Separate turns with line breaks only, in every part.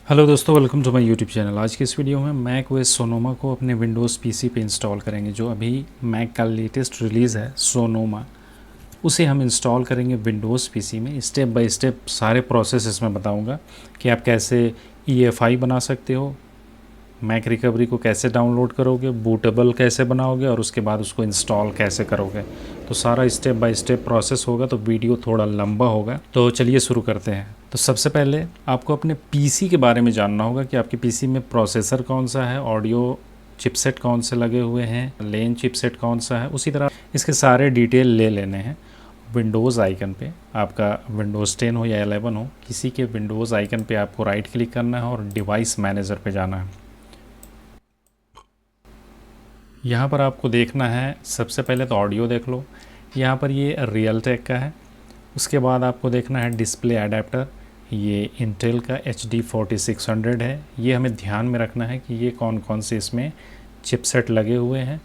Hello दोस्तों, welcome to my YouTube channel. आज के इस वीडियो में मैक ओएस सोनोमा को अपने विंडोज़ पीसी पे इंस्टॉल करेंगे। जो अभी मैक का लेटेस्ट रिलीज़ है सोनोमा, उसे हम इंस्टॉल करेंगे विंडोज़ पीसी में। स्टेप बाय स्टेप सारे प्रोसेस इसमें बताऊंगा कि आप कैसे EFI बना सकते हो, मैक रिकवरी को कैसे डाउनलोड करोगे, बूटेबल कैसे बनाओगे और उसके बाद उसको इंस्टॉल कैसे करोगे। तो सारा स्टेप बाय स्टेप प्रोसेस होगा, तो वीडियो थोड़ा लंबा होगा। तो चलिए शुरू करते हैं। तो सबसे पहले आपको अपने पीसी के बारे में जानना होगा कि आपके पीसी में प्रोसेसर कौन सा है, ऑडियो चिपसेट कौन से लगे हुए हैं, लेन चिपसेट कौन सा है। उसी तरह इसके सारे डिटेल ले लेने हैं। विंडोज़ आइकन पे, आपका विंडोज़ 10 हो या 11 हो, किसी के विंडोज़ आइकन पे आपको राइट क्लिक करना है और डिवाइस मैनेजर पे जाना है। यहाँ पर आपको देखना है, सबसे पहले तो ऑडियो देख लो। यहाँ पर ये रियलटेक का है। उसके बाद आपको देखना है डिस्प्ले अडेप्टर। ये इंटेल का HD4600 है। ये हमें ध्यान में रखना है कि ये कौन कौन से इसमें चिपसेट लगे हुए हैं।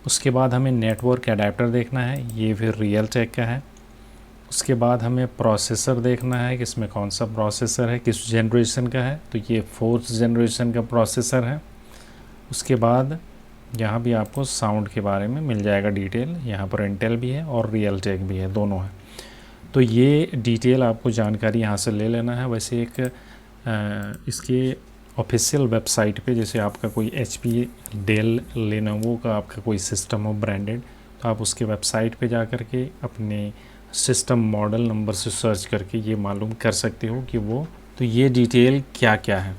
उसके बाद हमें नेटवर्क अडेप्टर देखना है, ये फिर रियलटेक का है। उसके बाद हमें प्रोसेसर देखना है कि इसमें कौन सा प्रोसेसर है, किस जनरेशन का है। तो ये 4th जनरेशन का प्रोसेसर है। उसके बाद यहाँ भी आपको साउंड के बारे में मिल जाएगा डिटेल। यहाँ पर इंटेल भी है और रियलटेक भी है, दोनों है। तो ये डिटेल आपको जानकारी यहाँ से ले लेना है। वैसे एक इसके ऑफिशियल वेबसाइट पे, जैसे आपका कोई HP, डेल, लेनोवो का आपका कोई सिस्टम हो ब्रांडेड, तो आप उसके वेबसाइट पे जा कर के अपने सिस्टम मॉडल नंबर से सर्च करके ये मालूम कर सकते हो कि वो, तो ये डिटेल क्या क्या है।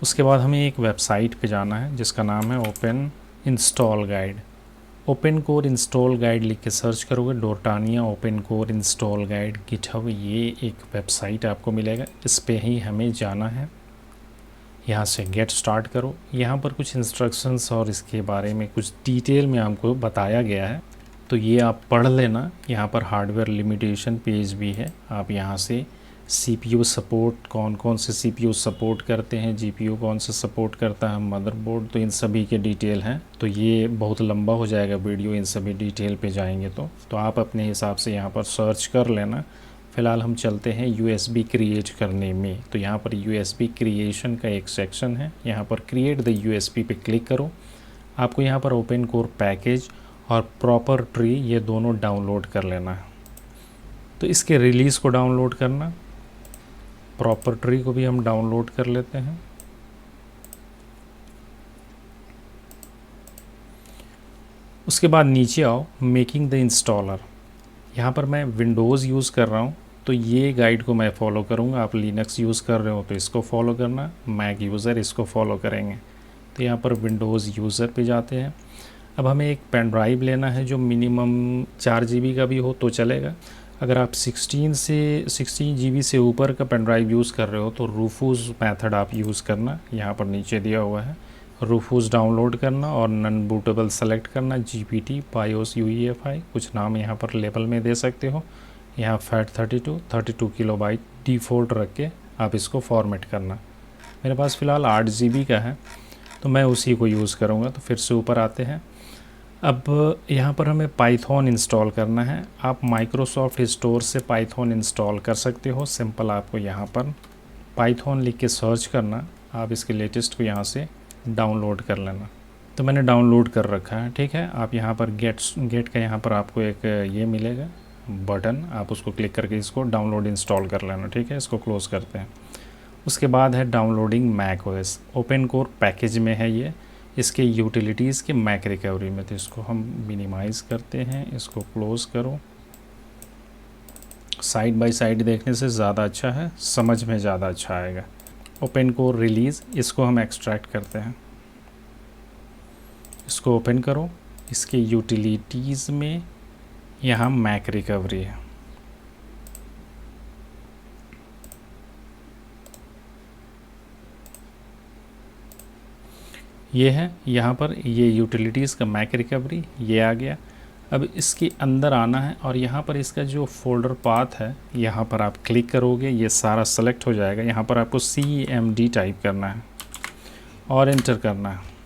उसके बाद हमें एक वेबसाइट पे जाना है जिसका नाम है open install guide. Open core install guide लिख के सर्च करोगे, Dortania open core install guide GitHub, ये एक वेबसाइट आपको मिलेगा। इस पे ही हमें जाना है। यहाँ से गेट स्टार्ट करो। यहाँ पर कुछ इंस्ट्रक्शंस और इसके बारे में कुछ डिटेल में हमको बताया गया है, तो ये आप पढ़ लेना। यहाँ पर हार्डवेयर लिमिटेशन पेज भी है। आप यहाँ से CPU सपोर्ट, कौन कौन से CPU सपोर्ट करते हैं, GPU कौन से सपोर्ट करता है, मदरबोर्ड, तो इन सभी के डिटेल हैं। तो ये बहुत लंबा हो जाएगा वीडियो इन सभी डिटेल पे जाएंगे तो आप अपने हिसाब से यहाँ पर सर्च कर लेना। फ़िलहाल हम चलते हैं USB क्रिएट करने में। तो यहाँ पर USB क्रिएशन का एक सेक्शन है। यहाँ पर क्रिएट द USB पे क्लिक करो। आपको यहाँ पर ओपन कोर पैकेज और प्रॉपर ट्री, ये दोनों डाउनलोड कर लेना है। तो इसके रिलीज़ को डाउनलोड करना, प्रॉपर ट्री को भी हम डाउनलोड कर लेते हैं। उसके बाद नीचे आओ, मेकिंग द इंस्टॉलर। यहाँ पर मैं विंडोज़ यूज़ कर रहा हूँ, तो ये गाइड को मैं फॉलो करूँगा। आप लिनक्स यूज़ कर रहे हो तो इसको फॉलो करना, मैक यूज़र इसको फॉलो करेंगे। तो यहाँ पर विंडोज़ यूज़र पे जाते हैं। अब हमें एक पेन ड्राइव लेना है जो मिनिमम 4 GB का भी हो तो चलेगा। अगर आप 16 GB से ऊपर का पेन ड्राइव यूज़ कर रहे हो तो रूफूज़ मेथड आप यूज़ करना। यहाँ पर नीचे दिया हुआ है, रूफूज़ डाउनलोड करना और नॉन बूटेबल सेलेक्ट करना। GPT, BIOS, UEFI, कुछ नाम यहाँ पर लेबल में दे सकते हो। यहाँ FAT32 किलोबाइट डिफ़ॉल्ट रख के आप इसको फॉर्मेट करना। मेरे पास फ़िलहाल 8 GB का है तो मैं उसी को यूज़ करूँगा। तो फिर से ऊपर आते हैं। अब यहाँ पर हमें पाइथन इंस्टॉल करना है। आप माइक्रोसॉफ्ट स्टोर से पाइथन इंस्टॉल कर सकते हो। सिंपल आपको यहाँ पर पाइथन लिख के सर्च करना। आप इसके लेटेस्ट को यहाँ से डाउनलोड कर लेना। तो मैंने डाउनलोड कर रखा है, ठीक है। आप यहाँ पर गेट का यहाँ पर आपको एक ये मिलेगा बटन, आप उसको क्लिक करके इसको डाउनलोड इंस्टॉल कर लेना, ठीक है। इसको क्लोज करते हैं। उसके बाद है downloading Mac OS। Open core package में है ये, इसके यूटिलिटीज़ के मैक रिकवरी में। तो इसको हम मिनिमाइज़ करते हैं, इसको क्लोज़ करो। साइड बाय साइड देखने से ज़्यादा अच्छा है, समझ में ज़्यादा अच्छा आएगा। ओपन कोर रिलीज़, इसको हम एक्सट्रैक्ट करते हैं। इसको ओपन करो। इसके यूटिलिटीज़ में यहाँ मैक रिकवरी है। ये है, यहाँ पर ये यूटिलिटीज़ का मैक रिकवरी ये आ गया। अब इसके अंदर आना है और यहाँ पर इसका जो फोल्डर पाथ है, यहाँ पर आप क्लिक करोगे, ये सारा सेलेक्ट हो जाएगा। यहाँ पर आपको CMD टाइप करना है और एंटर करना है।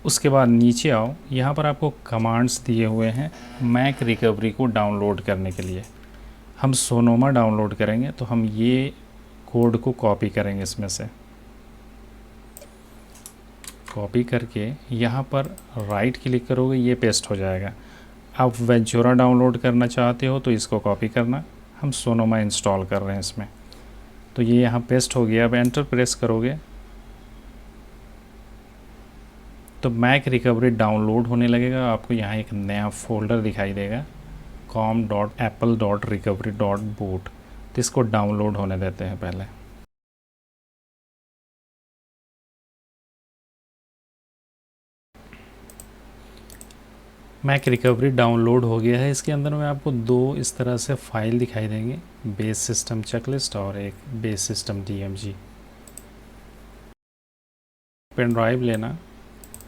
उसके बाद नीचे आओ, यहाँ पर आपको कमांड्स दिए हुए हैं मैक रिकवरी को डाउनलोड करने के लिए। हम सोनोमा डाउनलोड करेंगे तो हम ये कोड को कॉपी करेंगे, इसमें से कॉपी करके यहाँ पर राइट क्लिक करोगे, ये पेस्ट हो जाएगा। आप वेंचुरा डाउनलोड करना चाहते हो तो इसको कॉपी करना, हम सोनोमा इंस्टॉल कर रहे हैं इसमें, तो ये यहाँ पेस्ट हो गया। अब एंटर प्रेस करोगे तो मैक रिकवरी डाउनलोड होने लगेगा। आपको यहाँ एक नया फोल्डर दिखाई देगा, com.apple.recovery.boot, तो इसको डाउनलोड होने देते हैं पहले। मैक रिकवरी डाउनलोड हो गया है। इसके अंदर में आपको दो इस तरह से फाइल दिखाई देंगे, बेस सिस्टम चेकलिस्ट और एक base system DMG। Pen drive लेना,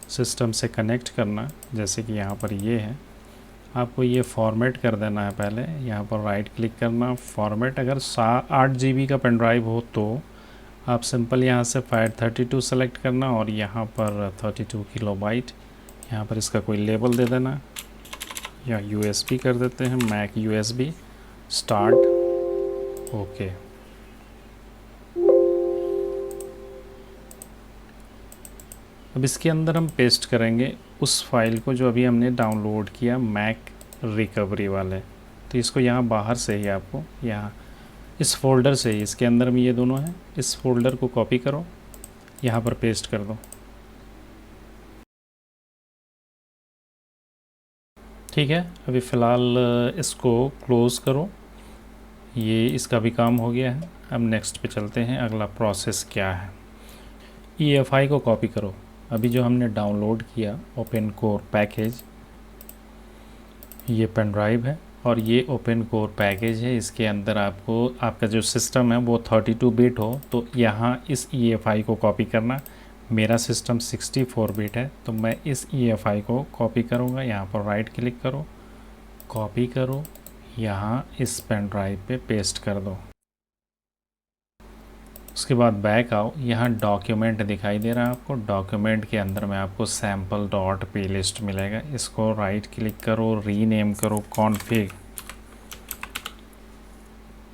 सिस्टम से कनेक्ट करना, जैसे कि यहाँ पर ये है, आपको ये फॉर्मेट कर देना है पहले। यहाँ पर राइट क्लिक करना, फॉर्मेट। अगर 8 GB का पेन ड्राइव हो तो आप सिंपल यहाँ से FAT32 सेलेक्ट करना और यहाँ पर 32 किलोबाइट, यहाँ पर इसका कोई लेबल दे देना, या USB कर देते हैं, मैक USB स्टार्ट, ओके। अब इसके अंदर हम पेस्ट करेंगे उस फाइल को जो अभी हमने डाउनलोड किया, मैक रिकवरी वाले। तो इसको यहाँ बाहर से ही आपको, यहाँ इस फोल्डर से ही, इसके अंदर में ये दोनों हैं, इस फोल्डर को कॉपी करो, यहाँ पर पेस्ट कर दो, ठीक है। अभी फ़िलहाल इसको क्लोज़ करो, ये इसका भी काम हो गया है। अब नेक्स्ट पे चलते हैं, अगला प्रोसेस क्या है। EFI को कॉपी करो, अभी जो हमने डाउनलोड किया ओपन कोर पैकेज, ये पेन ड्राइव है और ये ओपन कोर पैकेज है। इसके अंदर आपको, आपका जो सिस्टम है वो 32 बिट हो तो यहाँ इस EFI को कॉपी करना। मेरा सिस्टम 64 बिट है तो मैं इस EFI को कॉपी करूँगा। यहाँ पर राइट क्लिक करो, कॉपी करो, यहाँ इस पेन ड्राइव पे पेस्ट कर दो। उसके बाद बैक आओ, यहाँ डॉक्यूमेंट दिखाई दे रहा है आपको, डॉक्यूमेंट के अंदर में आपको sample.plist मिलेगा। इसको राइट क्लिक करो, रीनेम करो config,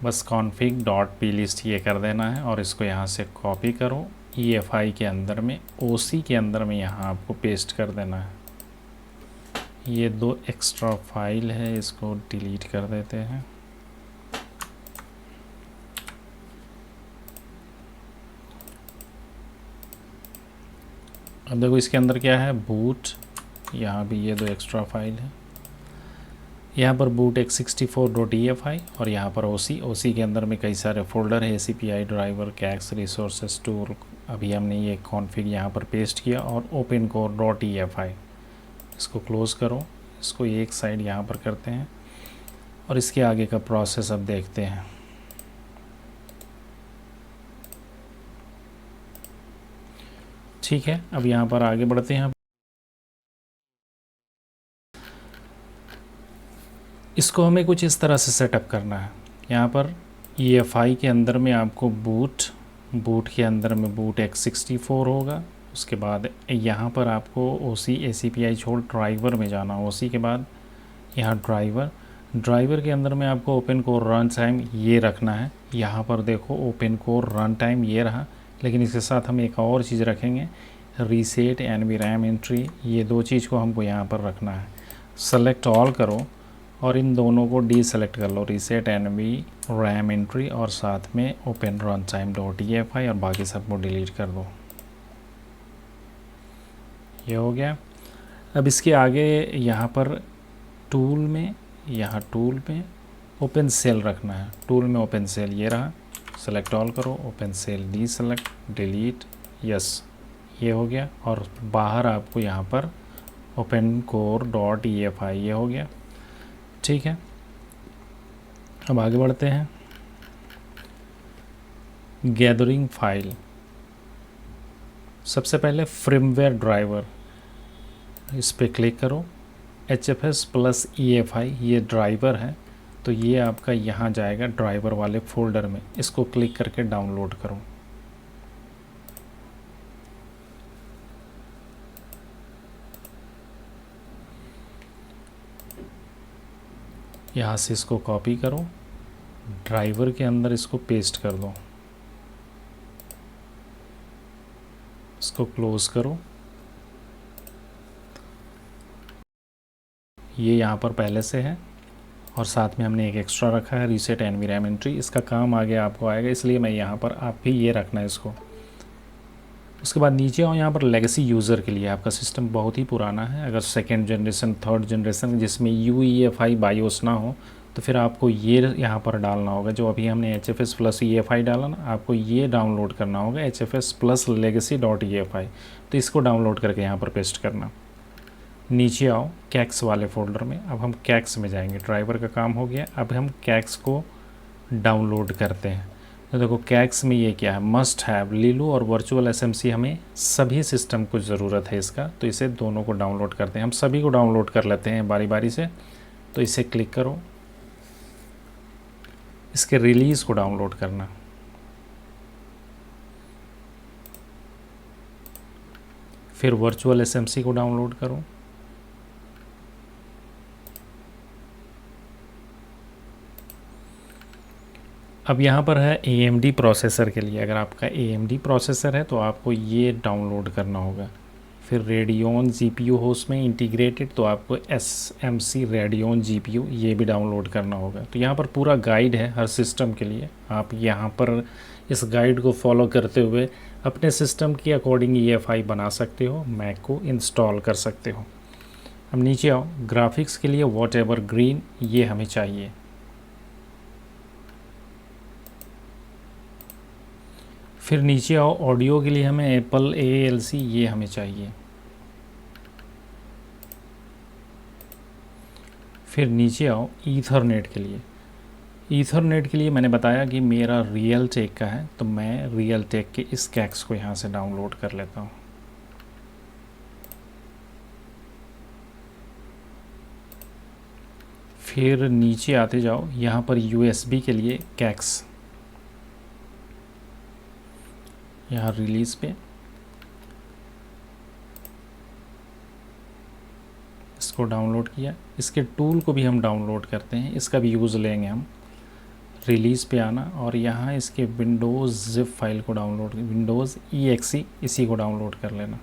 बस config.plist ये कर देना है और इसको यहाँ से कॉपी करो, EFI के अंदर में, OC के अंदर में यहाँ आपको पेस्ट कर देना है। ये दो एक्स्ट्रा फाइल है, इसको डिलीट कर देते हैं। अब देखो इसके अंदर क्या है, बूट, यहाँ भी ये दो एक्स्ट्रा फाइल है, यहाँ पर बूट एक 64.EFI और यहाँ पर OC के अंदर में कई सारे फोल्डर है, ACPI ड्राइवर, कैक्स, रिसोर्सेस, टूल। अभी हमने ये कॉन्फ़िग यहाँ पर पेस्ट किया और ओपन कोर.EFI, इसको क्लोज़ करो, इसको एक साइड यहाँ पर करते हैं और इसके आगे का प्रोसेस अब देखते हैं। ठीक है, अब यहाँ पर आगे बढ़ते हैं। इसको हमें कुछ इस तरह से सेटअप करना है। यहाँ पर EFI के अंदर में आपको बूट के अंदर में बूट x64 होगा। उसके बाद यहाँ पर आपको OC ACPI छोड़ ड्राइवर में जाना, OC के बाद यहाँ ड्राइवर के अंदर में आपको ओपन कोर रन टाइम ये रखना है। यहाँ पर देखो ओपन कोर रन टाइम ये रहा, लेकिन इसके साथ हम एक और चीज़ रखेंगे, रीसेट NVRAM एंट्री, ये दो चीज़ को हमको यहाँ पर रखना है। सेलेक्ट ऑल करो और इन दोनों को डीसेलेक्ट कर लो, रीसेट NVRAM एंट्री और साथ में ओपन रन टाइम .EFI और बाकी सबको डिलीट कर दो। ये हो गया। अब इसके आगे यहाँ पर टूल में ओपन सेल रखना है। टूल में ओपन सेल ये रहा, सेलेक्ट ऑल करो, open shell deselect, delete, yes, ये हो गया। और बाहर आपको यहाँ पर ओपन कोर.EFI ये हो गया। ठीक है, अब आगे बढ़ते हैं। गैदरिंग फाइल, सबसे पहले फ्रेमवेयर ड्राइवर, इस पर क्लिक करो, HFS प्लस EFI ये ड्राइवर है, तो ये आपका यहाँ जाएगा ड्राइवर वाले फोल्डर में। इसको क्लिक करके डाउनलोड करो। यहाँ से इसको कॉपी करो ड्राइवर के अंदर इसको पेस्ट कर दो, इसको क्लोज करो। ये यहाँ पर पहले से है और साथ में हमने एक एक्स्ट्रा रखा है रीसेट एनवायरमेंट्री, इसका काम आगे आपको आएगा, इसलिए मैं यहाँ पर आप भी ये रखना है इसको। उसके बाद नीचे आओ, यहाँ पर लेगेसी यूज़र के लिए आपका सिस्टम बहुत ही पुराना है, अगर सेकेंड जनरेशन थर्ड जनरेशन जिसमें UEFI बायोस ना हो तो फिर आपको ये यहाँ पर डालना होगा। जो अभी हमने HFS प्लस EFI डाला ना, आपको ये डाउनलोड करना होगा HFS प्लस legacy.EFI, तो इसको डाउनलोड करके यहाँ पर पेस्ट करना। नीचे आओ कैक्स वाले फ़ोल्डर में, अब हम कैक्स में जाएंगे, ड्राइवर का काम हो गया, अब हम कैक्स को डाउनलोड करते हैं। तो देखो कैक्स में ये क्या है, मस्ट हैव लीलू और वर्चुअल SMC, हमें सभी सिस्टम को ज़रूरत है इसका, तो इसे दोनों को डाउनलोड करते हैं। हम सभी को डाउनलोड कर लेते हैं बारी बारी से, तो इसे क्लिक करो, इसके रिलीज़ को डाउनलोड करना। फिर वर्चुअल SMC को डाउनलोड करो, अब यहाँ पर है AMD प्रोसेसर के लिए, अगर आपका AMD प्रोसेसर है तो आपको ये डाउनलोड करना होगा। फिर रेडियन GPU हो उसमें इंटीग्रेटेड, तो आपको SMC रेडियन GPU ये भी डाउनलोड करना होगा। तो यहाँ पर पूरा गाइड है हर सिस्टम के लिए, आप यहाँ पर इस गाइड को फॉलो करते हुए अपने सिस्टम के अकॉर्डिंग EFI बना सकते हो, मैक को इंस्टॉल कर सकते हो। अब नीचे आओ, ग्राफिक्स के लिए वॉट एवर ग्रीन ये हमें चाहिए। फिर नीचे आओ, ऑडियो के लिए हमें एप्पल AALC ये हमें चाहिए। फिर नीचे आओ ईथरनेट के लिए, ईथरनेट के लिए मैंने बताया कि मेरा रियल टेक का है, तो मैं रियल टेक के इस कैक्स को यहाँ से डाउनलोड कर लेता हूँ। फिर नीचे आते जाओ, यहाँ पर USB के लिए कैक्स, यहाँ रिलीज़ पे इसको डाउनलोड किया, इसके टूल को भी हम डाउनलोड करते हैं, इसका भी यूज़ लेंगे हम। रिलीज़ पे आना और यहाँ इसके विंडोज़ ज़िप फाइल को डाउनलोड, विंडोज़ EXE इसी को डाउनलोड कर लेना।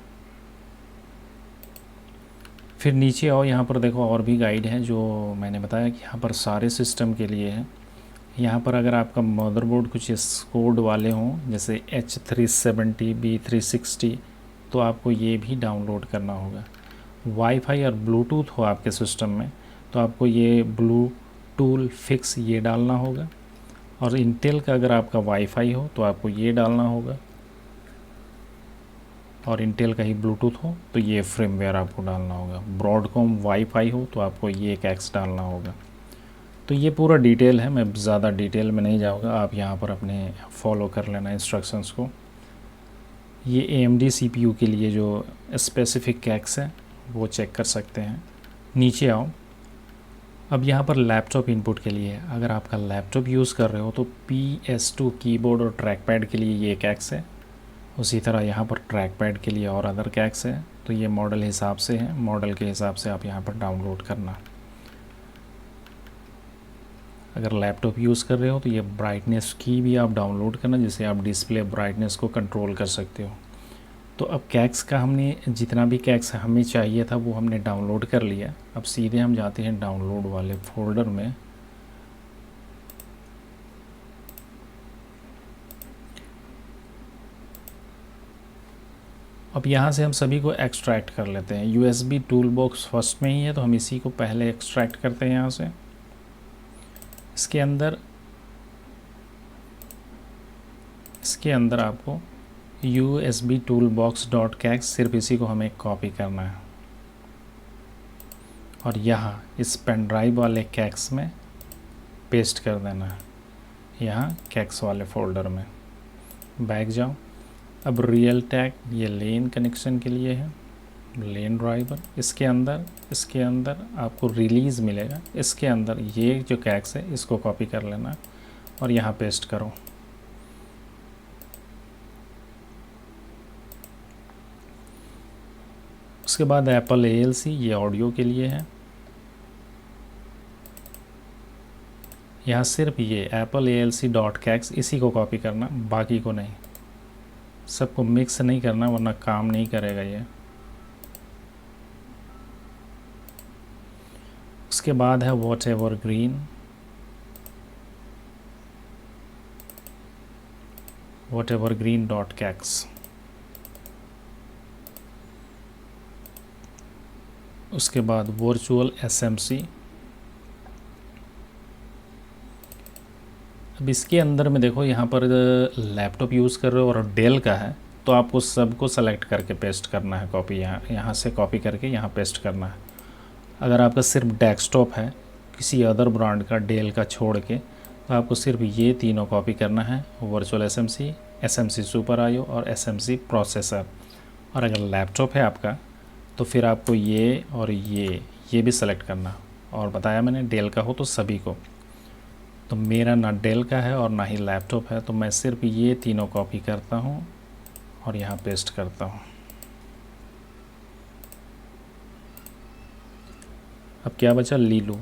फिर नीचे आओ, यहाँ पर देखो और भी गाइड हैं जो मैंने बताया कि यहाँ पर सारे सिस्टम के लिए है। यहाँ पर अगर आपका मदरबोर्ड कुछ इस कोड वाले हों जैसे H370 B360, तो आपको ये भी डाउनलोड करना होगा। वाईफाई और ब्लूटूथ हो आपके सिस्टम में तो आपको ये ब्लूटूथ फिक्स ये डालना होगा, और इंटेल का अगर आपका वाईफाई हो तो आपको ये डालना होगा, और इंटेल का ही ब्लूटूथ हो तो ये फ्रेमवेयर आपको डालना होगा। ब्रॉडकॉम वाईफाई हो तो आपको ये कैक्स डालना होगा। तो ये पूरा डिटेल है, मैं ज़्यादा डिटेल में नहीं जाऊँगा, आप यहाँ पर अपने फॉलो कर लेना इंस्ट्रक्शंस को। ये AMD CPU के लिए जो स्पेसिफिक कैक्स है वो चेक कर सकते हैं। नीचे आओ, अब यहाँ पर लैपटॉप इनपुट के लिए, अगर आपका लैपटॉप यूज़ कर रहे हो तो PS2 कीबोर्ड और ट्रैक पैड के लिए ये कैक्स है। उसी तरह यहाँ पर ट्रैक पैड के लिए और अदर कैक्स है, तो ये मॉडल हिसाब से है, मॉडल के हिसाब से आप यहाँ पर डाउनलोड करना। अगर लैपटॉप यूज़ कर रहे हो तो ये ब्राइटनेस की भी आप डाउनलोड करना, जिससे आप डिस्प्ले ब्राइटनेस को कंट्रोल कर सकते हो। तो अब कैक्स का हमने जितना भी कैक्स हमें चाहिए था वो हमने डाउनलोड कर लिया। अब सीधे हम जाते हैं डाउनलोड वाले फोल्डर में। अब यहाँ से हम सभी को एक्सट्रैक्ट कर लेते हैं। USB टूल बॉक्स फर्स्ट में ही है तो हम इसी को पहले एक्सट्रैक्ट करते हैं यहाँ से। इसके अंदर आपको USB toolbox.cax सिर्फ इसी को हमें कॉपी करना है और यहाँ इस पेन ड्राइव वाले कैक्स में पेस्ट कर देना है, यहाँ कैक्स वाले फ़ोल्डर में। बैक जाओ, अब रियल टैग ये लेन कनेक्शन के लिए है, लेन ड्राइवर, इसके अंदर आपको रिलीज़ मिलेगा, इसके अंदर ये जो कैक्स है इसको कॉपी कर लेना और यहाँ पेस्ट करो। उसके बाद एप्पल ALC ये ऑडियो के लिए है, यहाँ सिर्फ ये applelc.kex इसी को कॉपी करना, बाकी को नहीं। सबको मिक्स नहीं करना वरना काम नहीं करेगा ये। उसके बाद है whatevergreen.kex। उसके बाद वर्चुअल SMC। अब इसके अंदर में देखो यहाँ पर लैपटॉप यूज़ कर रहे हो और डेल का है, तो आपको सबको सेलेक्ट करके पेस्ट करना है, कॉपी यहाँ से कॉपी करके यहाँ पेस्ट करना है। अगर आपका सिर्फ डेस्कटॉप है किसी अदर ब्रांड का, डेल का छोड़ के, तो आपको सिर्फ ये तीनों कॉपी करना है, virtual SMC, SMC super IO और SMC प्रोसेसर। और अगर लैपटॉप है आपका तो फिर आपको ये और ये भी सेलेक्ट करना। और बताया मैंने डेल का हो तो सभी को, तो मेरा ना डेल का है और ना ही लैपटॉप है, तो मैं सिर्फ ये तीनों कॉपी करता हूँ और यहाँ पेस्ट करता हूँ। अब क्या बचा, लीलू।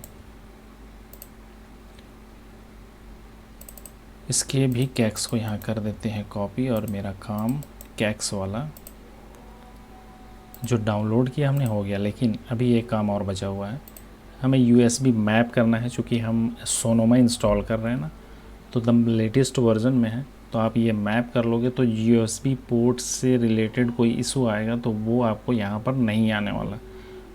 इसके भी कैक्स को यहाँ कर देते हैं कॉपी, और मेरा काम कैक्स वाला जो डाउनलोड किया हमने हो गया। लेकिन अभी एक काम और बचा हुआ है, हमें USB मैप करना है। चूँकि हम सोनोमा इंस्टॉल कर रहे हैं ना, तो एकदम लेटेस्ट वर्जन में है, तो आप ये मैप कर लोगे तो USB पोर्ट से रिलेटेड कोई इशू आएगा तो वो आपको यहाँ पर नहीं आने वाला।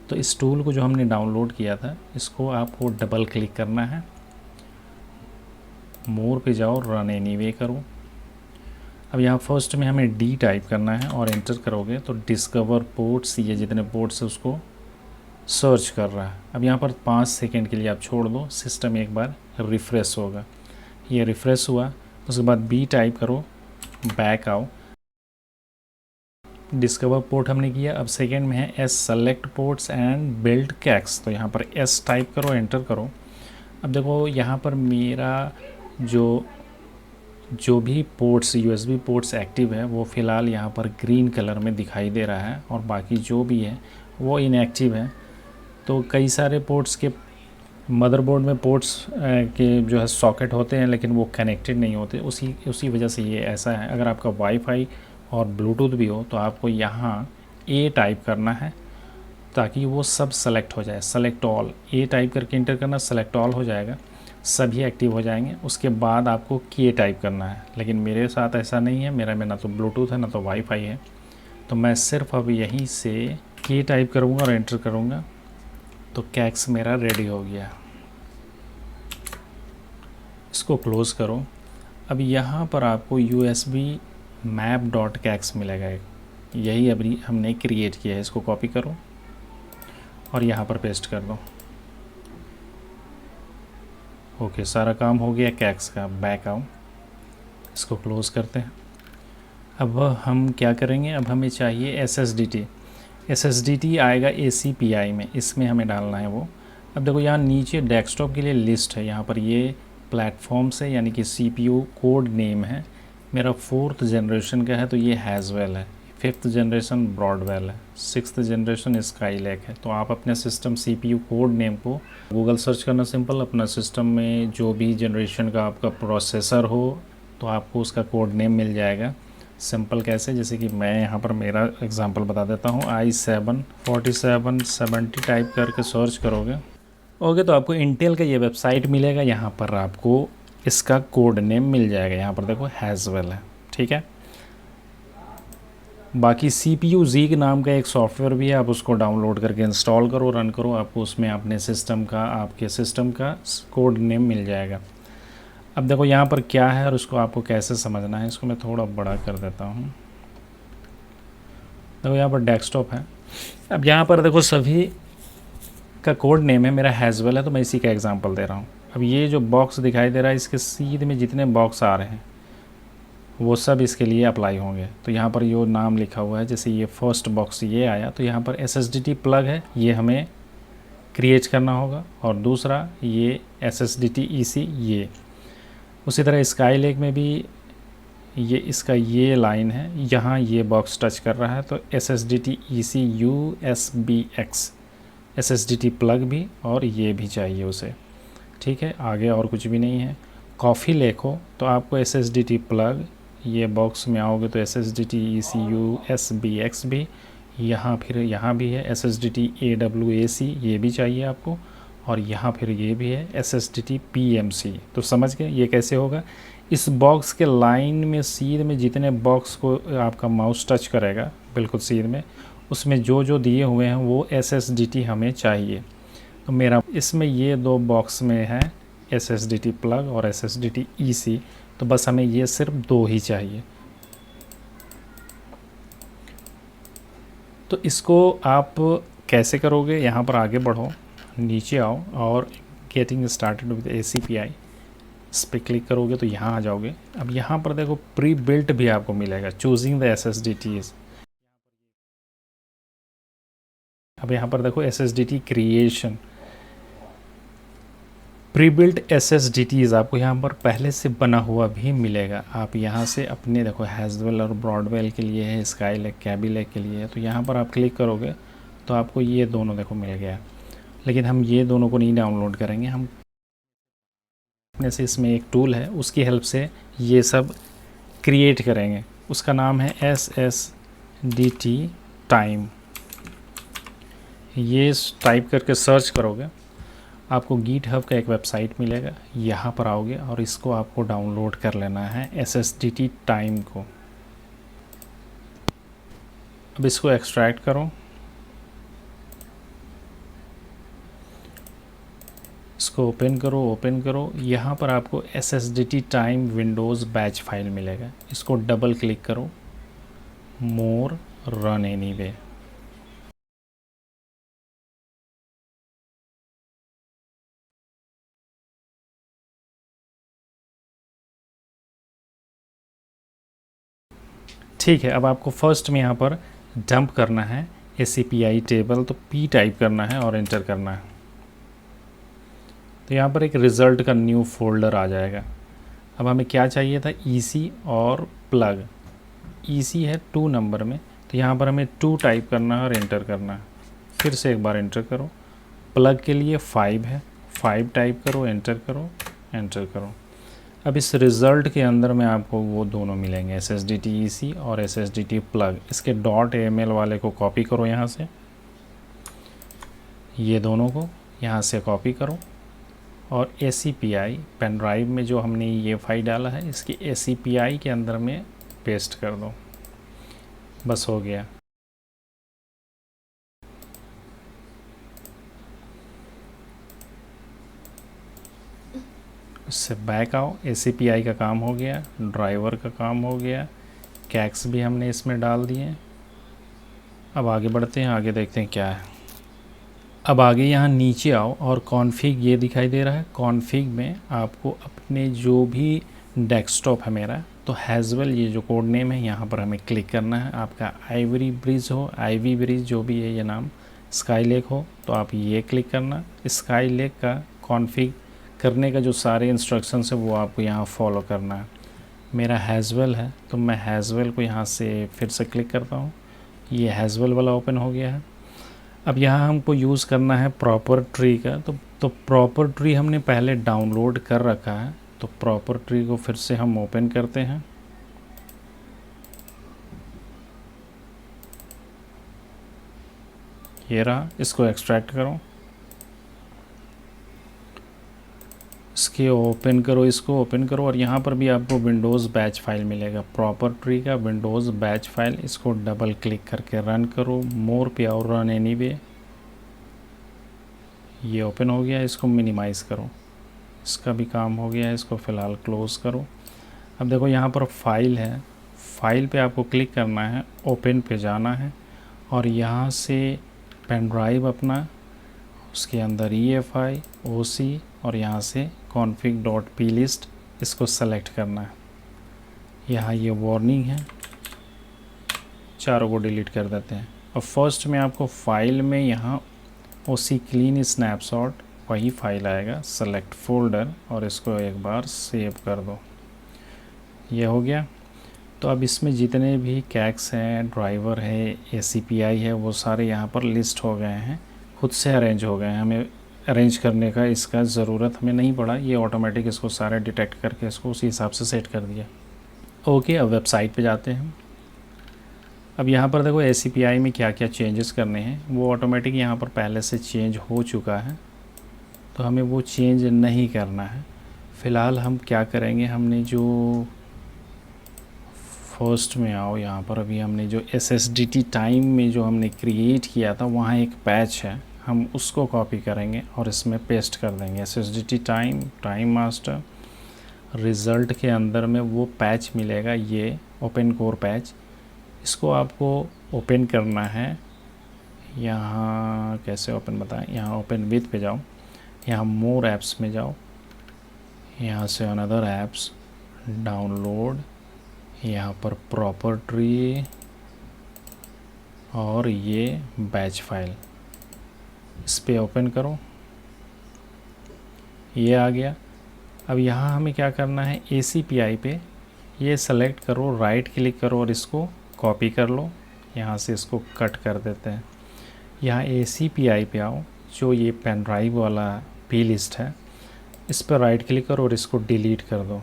तो इस टूल को जो हमने डाउनलोड किया था, इसको आपको डबल क्लिक करना है, मोर पे जाओ, रन एनीवे करो। अब यहाँ फर्स्ट में हमें D टाइप करना है और एंटर करोगे तो डिस्कवर पोर्ट्स, ये जितने पोर्ट्स है उसको सर्च कर रहा है। अब यहाँ पर 5 सेकंड के लिए आप छोड़ दो, सिस्टम एक बार रिफ़्रेश होगा। ये रिफ़्रेश हुआ, उसके बाद B टाइप करो, बैक आओ। डिस्कवर पोर्ट हमने किया। अब सेकंड में है S select ports and build kexts, तो यहाँ पर S टाइप करो, एंटर करो। अब देखो यहाँ पर मेरा जो भी पोर्ट्स USB पोर्ट्स एक्टिव है वो फ़िलहाल यहाँ पर ग्रीन कलर में दिखाई दे रहा है, और बाकी जो भी है वो इनएक्टिव है। तो कई सारे पोर्ट्स के मदरबोर्ड में पोर्ट्स के जो है सॉकेट होते हैं, लेकिन वो कनेक्टेड नहीं होते, उसी वजह से ये ऐसा है। अगर आपका वाईफाई और ब्लूटूथ भी हो तो आपको यहाँ A टाइप करना है ताकि वो सब सेलेक्ट हो जाए, सेलेक्ट ऑल। A टाइप करके इंटर करना, सेलेक्ट ऑल हो जाएगा, सभी एक्टिव हो जाएंगे। उसके बाद आपको K टाइप करना है, लेकिन मेरे साथ ऐसा नहीं है, मेरा में ना तो ब्लूटूथ है ना तो वाईफाई है, तो मैं सिर्फ अब यहीं से K टाइप करूँगा और एंटर करूँगा, तो कैक्स मेरा रेडी हो गया। इसको क्लोज़ करो। अब यहाँ पर आपको USB map.kex मिलेगा, यही अभी हमने क्रिएट किया है। इसको कॉपी करो और यहाँ पर पेस्ट कर दो। ओके, सारा काम हो गया कैक्स का। बैक आओ, इसको क्लोज़ करते हैं। अब हम क्या करेंगे, अब हमें चाहिए SSDT आएगा ACPI में, इसमें हमें डालना है वो। अब देखो यहाँ नीचे डेस्कटॉप के लिए लिस्ट है, यहाँ पर ये प्लेटफॉर्म से यानी कि CPU कोड नेम है। मेरा 4th जनरेशन का है तो ये हैज़वेल है, 5th जनरेशन ब्रॉडवेल है, 6th जनरेशन स्काईलैक है। तो आप अपने सिस्टम CPU कोड नेम को गूगल सर्च करना सिंपल, अपना सिस्टम में जो भी जनरेशन का आपका प्रोसेसर हो तो आपको उसका कोड नेम मिल जाएगा। सिंपल कैसे, जैसे कि मैं यहाँ पर मेरा एग्जांपल बता देता हूँ, i7 4770 टाइप करके सर्च करोगे ओके, तो आपको इंटेल का ये वेबसाइट मिलेगा। यहाँ पर आपको इसका कोड नेम मिल जाएगा, यहाँ पर देखो हैज़वेल है, ठीक है। बाकी CPU Zeek नाम का एक सॉफ्टवेयर भी है, आप उसको डाउनलोड करके इंस्टॉल करो, रन करो, आपको उसमें अपने सिस्टम का, आपके सिस्टम का कोड नेम मिल जाएगा। अब देखो यहाँ पर क्या है और उसको आपको कैसे समझना है, इसको मैं थोड़ा बड़ा कर देता हूँ। देखो यहाँ पर डेस्कटॉप है। अब यहाँ पर देखो सभी का कोड नेम है, मेरा हैज़वेल है, तो मैं इसी का एग्जांपल दे रहा हूँ। अब ये जो बॉक्स दिखाई दे रहा है, इसके सीध में जितने बॉक्स आ रहे हैं वो सब इसके लिए अप्लाई होंगे। तो यहाँ पर यो नाम लिखा हुआ है, जैसे ये फर्स्ट बॉक्स ये आया तो यहाँ पर SSDT प्लग है, ये हमें क्रिएट करना होगा, और दूसरा ये SSDT EC ये। उसी तरह स्काईलैक में भी ये इसका ये लाइन है, यहाँ ये बॉक्स टच कर रहा है, तो SSDT EC USBX SSDT plug भी, और ये भी चाहिए उसे। ठीक है, आगे और कुछ भी नहीं है। कॉफ़ी लेक हो तो आपको SSDT प्लग, ये बॉक्स में आओगे तो SSDT ECU SBX भी, यहाँ फिर यहाँ भी है SSDT AWAC, ये भी चाहिए आपको, और यहाँ फिर ये भी है SSDT PMC। तो समझ गए ये कैसे होगा। इस बॉक्स के लाइन में सीध में जितने बॉक्स को आपका माउस टच करेगा बिल्कुल सीध में, उसमें जो जो दिए हुए हैं वो SSDT हमें चाहिए। तो मेरा इसमें ये 2 बॉक्स में है SSDT प्लग और SSDT EC, तो बस हमें ये सिर्फ 2 ही चाहिए। तो इसको आप कैसे करोगे, यहाँ पर आगे बढ़ो, नीचे आओ और गेटिंग स्टार्टेड विद ACPI इस पर क्लिक करोगे तो यहाँ आ जाओगे। अब यहाँ पर देखो प्री बिल्ट भी आपको मिलेगा, चूजिंग द SSDTs। अब यहाँ पर देखो SSDT creation, pre built SSDTs आपको यहाँ पर पहले से बना हुआ भी मिलेगा। आप यहाँ से अपने देखो हैज़वेल और ब्रॉडवेल के लिए है, स्काईलेक कैबी लेक के लिए है, तो यहाँ पर आप क्लिक करोगे तो आपको ये दोनों देखो मिल गया। लेकिन हम ये दोनों को नहीं डाउनलोड करेंगे, हम अपने से इसमें एक टूल है उसकी हेल्प से ये सब क्रिएट करेंगे। उसका नाम है SSDT टाइम। ये टाइप करके सर्च करोगे आपको GitHub का एक वेबसाइट मिलेगा, यहाँ पर आओगे और इसको आपको डाउनलोड कर लेना है SSDT टाइम को। अब इसको एक्सट्रैक्ट करो, इसको ओपन करो, यहाँ पर आपको SSDT time Windows batch file मिलेगा, इसको डबल क्लिक करो, मोर रन एनीवे। ठीक है, अब आपको फर्स्ट में यहाँ पर डंप करना है ACPI टेबल, तो P टाइप करना है और एंटर करना है। तो यहाँ पर एक रिज़ल्ट का न्यू फोल्डर आ जाएगा। अब हमें क्या चाहिए था, EC और प्लग। EC है 2 नंबर में, तो यहाँ पर हमें 2 टाइप करना है और एंटर करना है। फिर से एक बार एंटर करो। प्लग के लिए 5 है, 5 टाइप करो, एंटर करो। अब इस रिज़ल्ट के अंदर में आपको वो दोनों मिलेंगे, SSDT EC और SSDT प्लग। इसके .aml वाले को कॉपी करो, यहाँ से ये दोनों को यहाँ से कॉपी करो और ACPI पेन ड्राइव में जो हमने ये फाइल डाला है इसकी ACPI के अंदर में पेस्ट कर दो, बस हो गया। इससे बैक आओ, ACPI का काम हो गया, ड्राइवर का काम हो गया, कैक्स भी हमने इसमें डाल दिए। अब आगे बढ़ते हैं, आगे देखते हैं क्या है। अब आगे यहाँ नीचे आओ और कॉन्फ़िग ये दिखाई दे रहा है। कॉन्फ़िग में आपको अपने जो भी डेस्कटॉप है मेरा, तो हैज़वेल ये जो कोड नेम है यहाँ पर हमें क्लिक करना है। आपका आइवरी ब्रिज हो, आईवी ब्रिज जो भी है ये नाम, स्काईलेक हो तो आप ये क्लिक करना। स्काईलेक का कॉन्फ़िग करने का जो सारे इंस्ट्रक्शंस है वो आपको यहाँ फॉलो करना है। मेरा हैज़वेल है तो मैं हैज़वेल को यहाँ से फिर से क्लिक करता हूँ, ये हैज़वेल वाला ओपन हो गया है। अब यहाँ हमको यूज़ करना है प्रॉपर ट्री का, तो प्रॉपर ट्री हमने पहले डाउनलोड कर रखा है, तो प्रॉपर ट्री को फिर से हम ओपन करते हैं। ये रहा, इसको एक्सट्रैक्ट करो, इसके ओपन करो, इसको ओपन करो और यहाँ पर भी आपको विंडोज़ बैच फाइल मिलेगा, प्रॉपर ट्री का विंडोज़ बैच फाइल। इसको डबल क्लिक करके रन करो, मोर पे और रन एनीवे। ये ओपन हो गया, इसको मिनिमाइज़ करो, इसका भी काम हो गया है, इसको फ़िलहाल क्लोज़ करो। अब देखो यहाँ पर फाइल है, फाइल पे आपको क्लिक करना है, ओपन पे जाना है और यहाँ से पेन ड्राइव अपना, उसके अंदर EFI OC और यहाँ से config.plist इसको सेलेक्ट करना है। यहाँ ये वार्निंग है, चारों को डिलीट कर देते हैं। और फर्स्ट में आपको फाइल में यहाँ OC क्लीन स्नैपशॉट वही फाइल आएगा, सेलेक्ट फोल्डर और इसको एक बार सेव कर दो। ये हो गया। तो अब इसमें जितने भी कैक्स हैं, ड्राइवर है, ACPI है, वो सारे यहाँ पर लिस्ट हो गए हैं, खुद से अरेंज हो गए हैं। हमें अरेंज करने का इसका ज़रूरत हमें नहीं पड़ा, ये ऑटोमेटिक इसको सारे डिटेक्ट करके इसको उसी हिसाब से सेट कर दिया। ओके, अब वेबसाइट पे जाते हैं। अब यहाँ पर देखो ACPI में क्या क्या चेंजेस करने हैं वो ऑटोमेटिक यहाँ पर पहले से चेंज हो चुका है, तो हमें वो चेंज नहीं करना है। फ़िलहाल हम क्या करेंगे, हमने जो फर्स्ट में आओ यहाँ पर, अभी हमने जो SSDT टाइम में जो हमने क्रिएट किया था वहाँ एक पैच है, हम उसको कॉपी करेंगे और इसमें पेस्ट कर देंगे। SSDT टाइम मास्टर रिज़ल्ट के अंदर में वो पैच मिलेगा, ये ओपन कोर पैच। इसको आपको ओपन करना है। यहाँ कैसे ओपन बताएं, यहाँ ओपन विथ पे जाओ, यहाँ मोर ऐप्स में जाओ, यहाँ से अनदर ऐप्स डाउनलोड, यहाँ पर प्रॉपर्टी और ये बैच फाइल, इस पे ओपन करो, ये आ गया। अब यहाँ हमें क्या करना है, ACPI पे ये सेलेक्ट करो, राइट क्लिक करो और इसको कॉपी कर लो। यहाँ से इसको कट कर देते हैं। यहाँ ACPI पे आओ, जो ये पेन ड्राइव वाला P लिस्ट है इस पर राइट क्लिक करो और इसको डिलीट कर दो।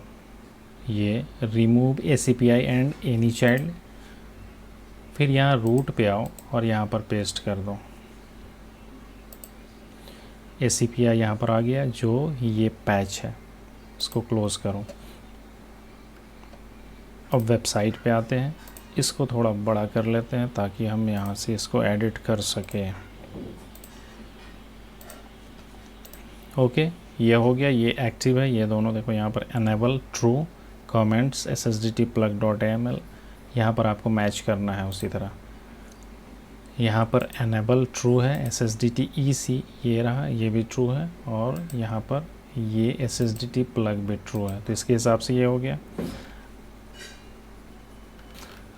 ये remove ACPI and any child, फिर यहाँ रूट पे आओ और यहाँ पर पेस्ट कर दो। ACPI यहाँ पर आ गया, जो ये पैच है, इसको क्लोज़ करो। अब वेबसाइट पे आते हैं, इसको थोड़ा बड़ा कर लेते हैं ताकि हम यहाँ से इसको एडिट कर सकें। ओके, ये हो गया, ये एक्टिव है, ये दोनों देखो यहाँ पर enable true comments SSDT plug.aml, यहाँ पर आपको मैच करना है उसी तरह। यहाँ पर एनेबल ट्रू है, SSDT EC ये रहा, ये भी ट्रू है, और यहाँ पर ये SSDT प्लग भी ट्रू है, तो इसके हिसाब से ये हो गया।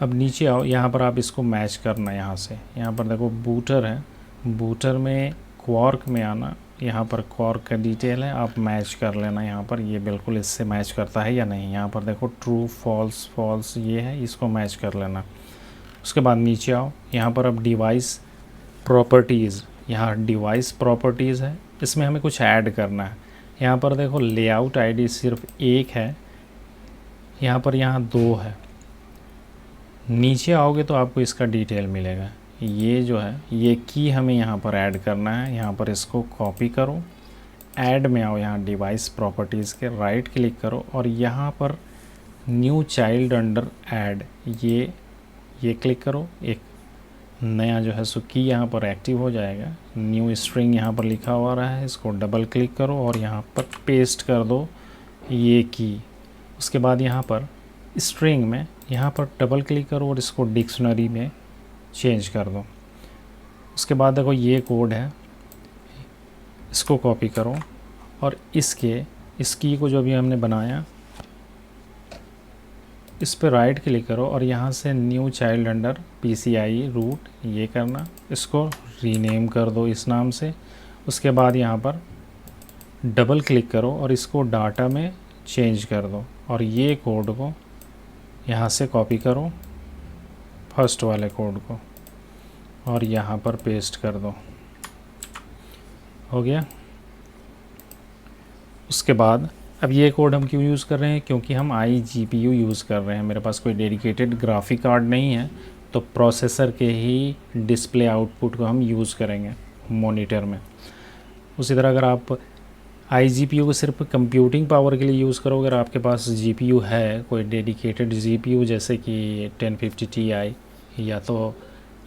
अब नीचे आओ, यहाँ पर आप इसको मैच करना, यहाँ से यहाँ पर देखो बूटर है, बूटर में क्वार्क में आना, यहाँ पर क्वार्क का डिटेल है, आप मैच कर लेना यहाँ पर, ये बिल्कुल इससे मैच करता है या नहीं। यहाँ पर देखो ट्रू फॉल्स फॉल्स ये है, इसको मैच कर लेना। उसके बाद नीचे आओ, यहाँ पर अब डिवाइस प्रॉपर्टीज़, यहाँ डिवाइस प्रॉपर्टीज़ है, इसमें हमें कुछ ऐड करना है। यहाँ पर देखो लेआउट ID सिर्फ एक है, यहाँ पर यहाँ 2 है। नीचे आओगे तो आपको इसका डिटेल मिलेगा। ये जो है ये की हमें यहाँ पर ऐड करना है, यहाँ पर इसको कॉपी करो, ऐड में आओ, यहाँ डिवाइस प्रॉपर्टीज़ के राइट क्लिक करो और यहाँ पर न्यू चाइल्ड अंडर ऐड ये क्लिक करो। एक नया जो है सो की यहाँ पर एक्टिव हो जाएगा। न्यू स्ट्रिंग यहाँ पर लिखा हुआ रहा है, इसको डबल क्लिक करो और यहाँ पर पेस्ट कर दो ये की। उसके बाद यहाँ पर स्ट्रिंग में यहाँ पर डबल क्लिक करो और इसको डिक्शनरी में चेंज कर दो। उसके बाद देखो ये कोड है, इसको कॉपी करो और इस की को जो भी हमने बनाया इस पर राइट क्लिक करो और यहाँ से new child under PCI root ये करना, इसको रीनेम कर दो इस नाम से। उसके बाद यहाँ पर डबल क्लिक करो और इसको डाटा में चेंज कर दो और ये कोड को यहाँ से कॉपी करो, फर्स्ट वाले कोड को, और यहाँ पर पेस्ट कर दो। हो गया। उसके बाद अब ये कोड हम क्यों यूज़ कर रहे हैं, क्योंकि हम iGPU यूज़ कर रहे हैं। मेरे पास कोई डेडिकेटेड ग्राफिक कार्ड नहीं है, तो प्रोसेसर के ही डिस्प्ले आउटपुट को हम यूज़ करेंगे मॉनिटर में। उसी तरह अगर आप iGPU को सिर्फ कंप्यूटिंग पावर के लिए यूज़ करोगे, अगर आपके पास GPU है कोई डेडिकेटेड GPU जैसे कि 1050 Ti या तो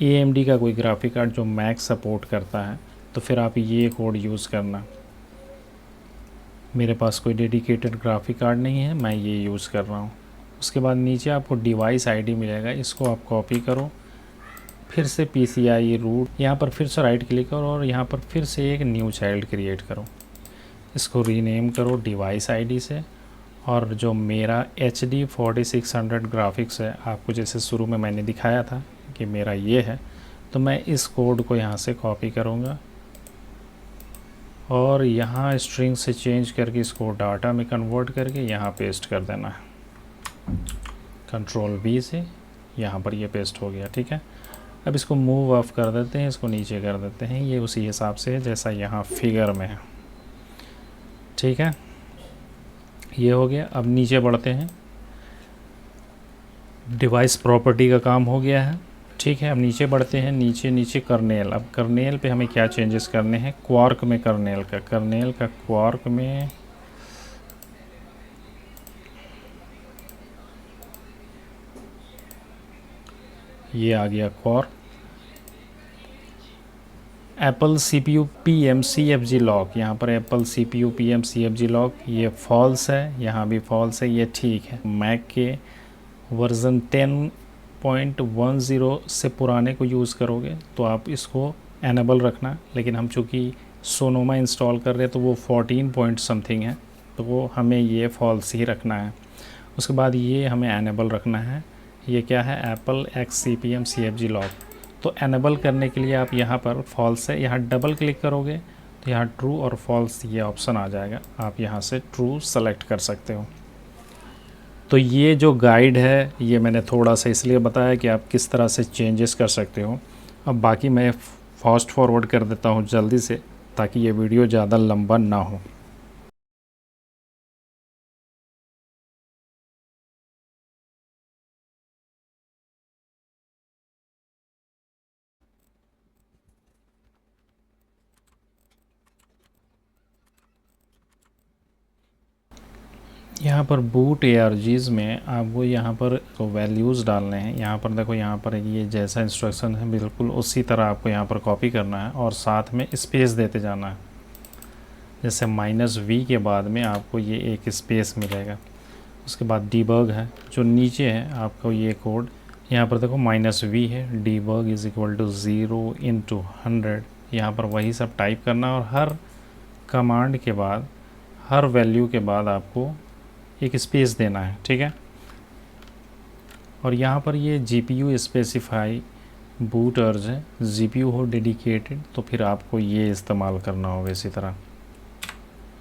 AMD का कोई ग्राफिक कार्ड जो मैक्स सपोर्ट करता है, तो फिर आप ये कोड यूज़ करना। मेरे पास कोई डेडिकेटेड ग्राफिक कार्ड नहीं है, मैं ये यूज़ कर रहा हूँ। उसके बाद नीचे आपको डिवाइस ID मिलेगा, इसको आप कॉपी करो, फिर से PCI रूट, यहाँ पर फिर से राइट क्लिक करो और यहाँ पर फिर से एक न्यू चाइल्ड क्रिएट करो, इसको रीनेम करो डिवाइस ID से। और जो मेरा HD 4600 ग्राफिक्स है, आपको जैसे शुरू में मैंने दिखाया था कि मेरा ये है, तो मैं इस कोड को यहाँ से कॉपी करूँगा और यहाँ स्ट्रिंग से चेंज करके इसको डाटा में कन्वर्ट करके यहाँ पेस्ट कर देना है। कंट्रोल V से यहाँ पर ये पेस्ट हो गया, ठीक है। अब इसको मूव ऑफ कर देते हैं, इसको नीचे कर देते हैं, ये उसी हिसाब से है जैसा यहाँ फिगर में है। ठीक है, ये हो गया। अब नीचे बढ़ते हैं, डिवाइस प्रॉपर्टी का काम हो गया है। ठीक है, अब नीचे बढ़ते हैं, नीचे नीचे कर्नेल। अब कर्नेल पे हमें क्या चेंजेस करने हैं, क्वार्क में कर्नेल का क्वार्क में ये आ गया quark. Apple CPU PMCFG lock, यहाँ पर एप्पल CPU PMCFG लॉक ये फॉल्स है, यहाँ भी फॉल्स है, ये ठीक है। मैक के वर्ज़न 10.10 से पुराने को यूज़ करोगे तो आप इसको एनेबल रखना, लेकिन हम चूँकि सोनोमा इंस्टॉल कर रहे हैं तो वो 14 पॉइंट समथिंग है, तो वो हमें ये फॉल्स ही रखना है। उसके बाद ये हमें एनेबल रखना है, ये क्या है, एप्पल XCPM-CFG लॉक। तो एनेबल करने के लिए आप यहाँ पर फॉल्स है, यहाँ डबल क्लिक करोगे तो यहाँ ट्रू और फॉल्स ये ऑप्शन आ जाएगा, आप यहाँ से ट्रू सेलेक्ट कर सकते हो। तो ये जो गाइड है ये मैंने थोड़ा सा इसलिए बताया कि आप किस तरह से चेंजेस कर सकते हो। अब बाकी मैं फास्ट फॉरवर्ड कर देता हूँ जल्दी से, ताकि ये वीडियो ज़्यादा लंबा ना हो। यहाँ पर बूट ARGs में आपको यहाँ पर तो वैल्यूज़ डालने हैं। यहाँ पर देखो, यहाँ पर ये जैसा इंस्ट्रक्शन है बिल्कुल उसी तरह आपको यहाँ पर कॉपी करना है और साथ में स्पेस देते जाना है। जैसे -V के बाद में आपको ये एक स्पेस मिलेगा। उसके बाद डीबग है जो नीचे है, आपको ये कोड यहाँ पर देखो -V है, डीबग इज़ इक्वल टू 0 × 100। यहाँ पर वही सब टाइप करना और हर कमांड के बाद, हर वैल्यू के बाद आपको एक स्पेस देना है। ठीक है, और यहाँ पर ये GPU स्पेसिफाई बूट अर्ज है, GPU हो डेडिकेटेड तो फिर आपको ये इस्तेमाल करना होगा। इसी तरह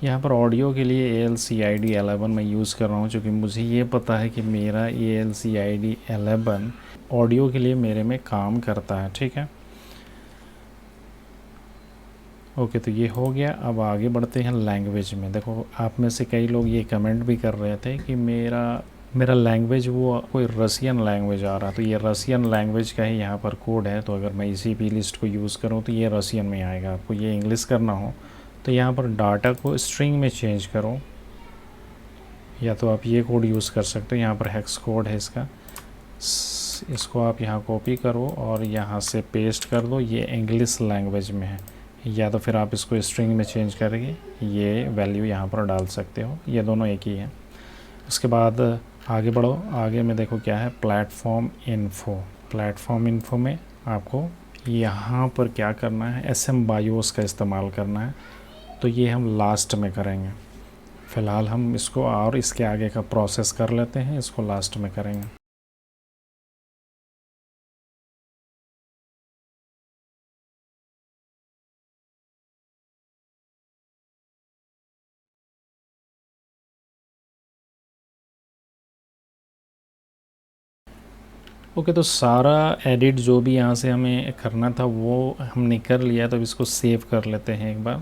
यहाँ पर ऑडियो के लिए ALCID 11 मैं यूज़ कर रहा हूँ, क्योंकि मुझे ये पता है कि मेरा ALCID 11 ऑडियो के लिए मेरे में काम करता है। ठीक है, ओके, तो ये हो गया। अब आगे बढ़ते हैं लैंग्वेज में। देखो, आप में से कई लोग ये कमेंट भी कर रहे थे कि मेरा लैंग्वेज वो कोई रसियन लैंग्वेज आ रहा, तो ये रसियन लैंग्वेज का ही यहाँ पर कोड है। तो अगर मैं इसी प्लेलिस्ट को यूज़ करूँ तो ये रसियन में आएगा। आपको ये इंग्लिश करना हो तो यहाँ पर डाटा को स्ट्रिंग में चेंज करो, या तो आप ये कोड यूज़ कर सकते हो। यहाँ पर हेक्स कोड है इसका, इसको आप यहाँ कॉपी करो और यहाँ से पेस्ट कर दो, ये इंग्लिश लैंग्वेज में है। या तो फिर आप इसको स्ट्रिंग में चेंज करके ये वैल्यू यहाँ पर डाल सकते हो, ये दोनों एक ही है। उसके बाद आगे बढ़ो, आगे में देखो क्या है, प्लेटफॉर्म इन्फो में आपको यहाँ पर क्या करना है, SM BIOS का इस्तेमाल करना है। तो ये हम लास्ट में करेंगे, फ़िलहाल हम इसको और इसके आगे का प्रोसेस कर लेते हैं, इसको लास्ट में करेंगे। ओके, तो सारा एडिट जो भी यहाँ से हमें करना था वो हमने कर लिया। तो अब इसको सेव कर लेते हैं एक बार।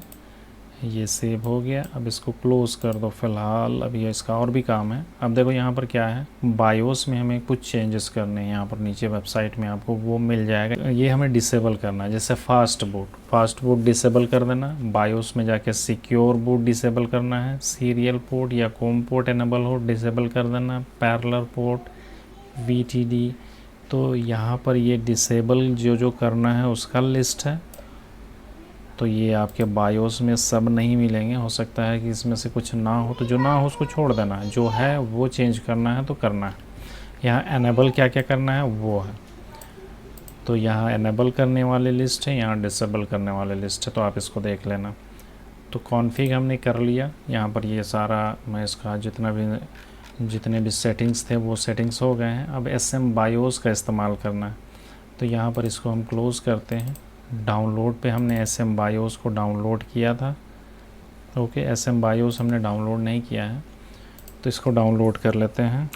ये सेव हो गया, अब इसको क्लोज़ कर दो फ़िलहाल। अब ये इसका और भी काम है। अब देखो यहाँ पर क्या है, बायोस में हमें कुछ चेंजेस करने हैं। यहाँ पर नीचे वेबसाइट में आपको वो मिल जाएगा, ये हमें डिसेबल करना है। जैसे फास्ट बूट डिसेबल कर देना, बायोस में जाके सिक्योर बूट डिसेबल करना है, सीरियल पोर्ट या कॉम पोर्ट एनेबल हो डिसेबल कर देना, पैरेलल पोर्ट, VTD। तो यहाँ पर ये डिसेबल जो करना है उसका लिस्ट है। तो ये आपके बायोस में सब नहीं मिलेंगे, हो सकता है कि इसमें से कुछ ना हो, तो जो ना हो उसको छोड़ देना है, जो है वो चेंज करना है तो करना है। यहाँ एनेबल क्या क्या करना है वो है, तो यहाँ एनेबल करने वाले लिस्ट है, यहाँ डिसेबल करने वाले लिस्ट है, तो आप इसको देख लेना। तो कॉन्फ़िग हमने कर लिया। यहाँ पर ये सारा मैं इसका जितने भी सेटिंग्स थे वो सेटिंग्स हो गए हैं। अब SM BIOS का इस्तेमाल करना है, तो यहाँ पर इसको हम क्लोज़ करते हैं। डाउनलोड पे हमने SM BIOS को डाउनलोड किया था। ओके, SM BIOS हमने डाउनलोड नहीं किया है, तो इसको डाउनलोड कर लेते हैं।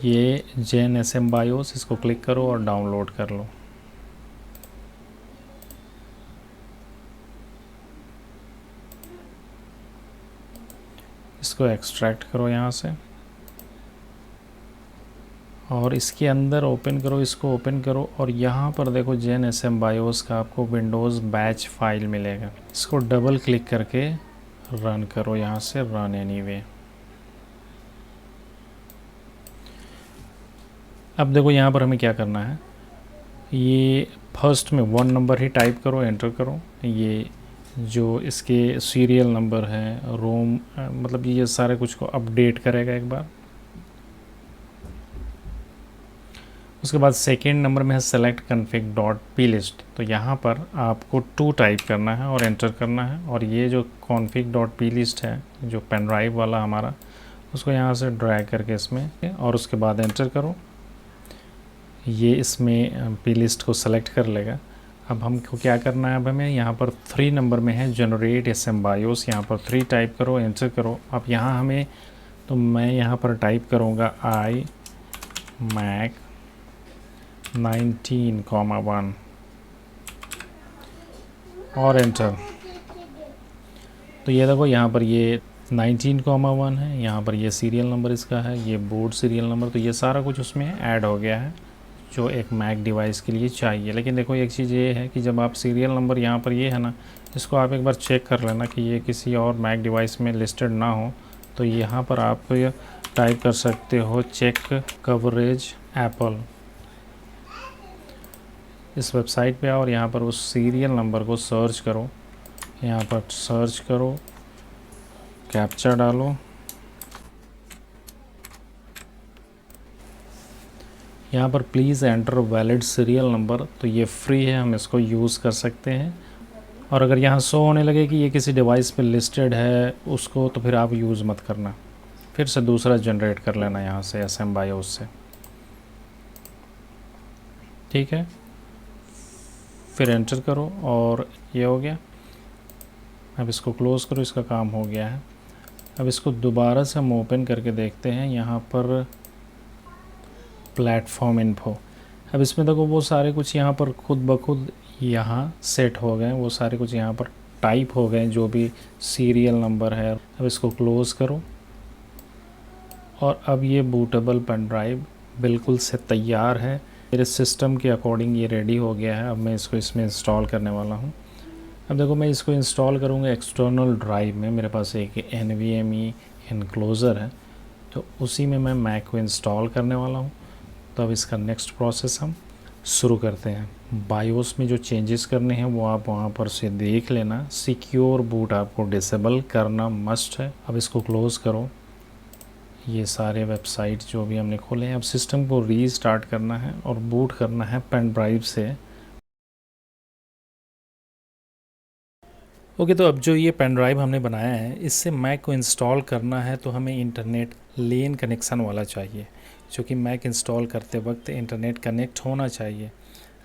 ये जेन SM BIOS, इसको क्लिक करो और डाउनलोड कर लो। इसको एक्सट्रैक्ट करो यहाँ से और इसके अंदर ओपन करो, इसको ओपन करो और यहाँ पर देखो GNSM BIOS का आपको विंडोज़ बैच फाइल मिलेगा। इसको डबल क्लिक करके रन करो, यहाँ से रन एनीवे। अब देखो यहाँ पर हमें क्या करना है, ये फर्स्ट में 1 नंबर ही टाइप करो, एंटर करो। ये जो इसके सीरियल नंबर है, रोम मतलब ये सारे कुछ को अपडेट करेगा एक बार। उसके बाद सेकेंड नंबर में है select config dot P list, तो यहाँ पर आपको 2 टाइप करना है और एंटर करना है। और ये जो कॉन्फिग डॉट पी लिस्ट है जो पेन ड्राइव वाला हमारा, उसको यहाँ से ड्रैग करके इसमें और उसके बाद एंटर करो। ये इसमें पी लिस्ट को सेलेक्ट कर लेगा। अब हमको क्या करना है, अब हमें यहाँ पर 3 नंबर में है जनरेट SM BIOS, यहाँ पर 3 टाइप करो, एंटर करो। अब यहाँ हमें, तो मैं यहाँ पर टाइप करूँगा iMac 19,1 और एंटर। तो ये देखो यहाँ पर ये 19,1 है, यहाँ पर ये सीरियल नंबर इसका है, ये बोर्ड सीरियल नंबर, तो ये सारा कुछ उसमें ऐड हो गया है जो एक मैक डिवाइस के लिए चाहिए। लेकिन देखो एक चीज़ ये है कि जब आप सीरियल नंबर यहाँ पर ये है ना, इसको आप एक बार चेक कर लेना कि ये किसी और मैक डिवाइस में लिस्टेड ना हो। तो यहाँ पर आप ये टाइप कर सकते हो चेक कवरेज एप्पल, इस वेबसाइट पे आओ और यहाँ पर उस सीरियल नंबर को सर्च करो। यहाँ पर सर्च करो, कैप्चा डालो, यहाँ पर please enter valid serial number, तो ये फ्री है, हम इसको यूज़ कर सकते हैं। और अगर यहाँ शो होने लगे कि ये किसी डिवाइस पे लिस्टेड है उसको, तो फिर आप यूज़ मत करना, फिर से दूसरा जनरेट कर लेना यहाँ से SM BIOS से, ठीक है। फिर एंटर करो और ये हो गया। अब इसको क्लोज़ करो, इसका काम हो गया है। अब इसको दोबारा से हम ओपन करके देखते हैं, यहाँ पर प्लेटफॉर्म इन्फो। अब इसमें देखो वो सारे कुछ यहाँ पर खुद ब खुद यहाँ सेट हो गए, वो सारे कुछ यहाँ पर टाइप हो गए जो भी सीरियल नंबर है। अब इसको क्लोज़ करो और अब ये बूटेबल पेन ड्राइव बिल्कुल से तैयार है। मेरे सिस्टम के अकॉर्डिंग ये रेडी हो गया है। अब मैं इसको इसमें इंस्टॉल करने वाला हूँ। अब देखो मैं इसको इंस्टॉल करूँगा एक्सटर्नल ड्राइव में, मेरे पास एक NVMe इनक्लोज़र है, तो उसी में मैं मैक को इंस्टॉल करने वाला हूँ। तो अब इसका नेक्स्ट प्रोसेस हम शुरू करते हैं। बायोस में जो चेंजेस करने हैं वो आप वहाँ पर से देख लेना। सिक्योर बूट आपको डिसेबल करना मस्ट है। अब इसको क्लोज़ करो, ये सारे वेबसाइट जो भी हमने खोले हैं। अब सिस्टम को रीस्टार्ट करना है और बूट करना है पेन ड्राइव से। ओके, तो अब जो ये पेन ड्राइव हमने बनाया है, इससे मैक को इंस्टॉल करना है तो हमें इंटरनेट लेन कनेक्शन वाला चाहिए, जो कि मैक इंस्टॉल करते वक्त इंटरनेट कनेक्ट होना चाहिए।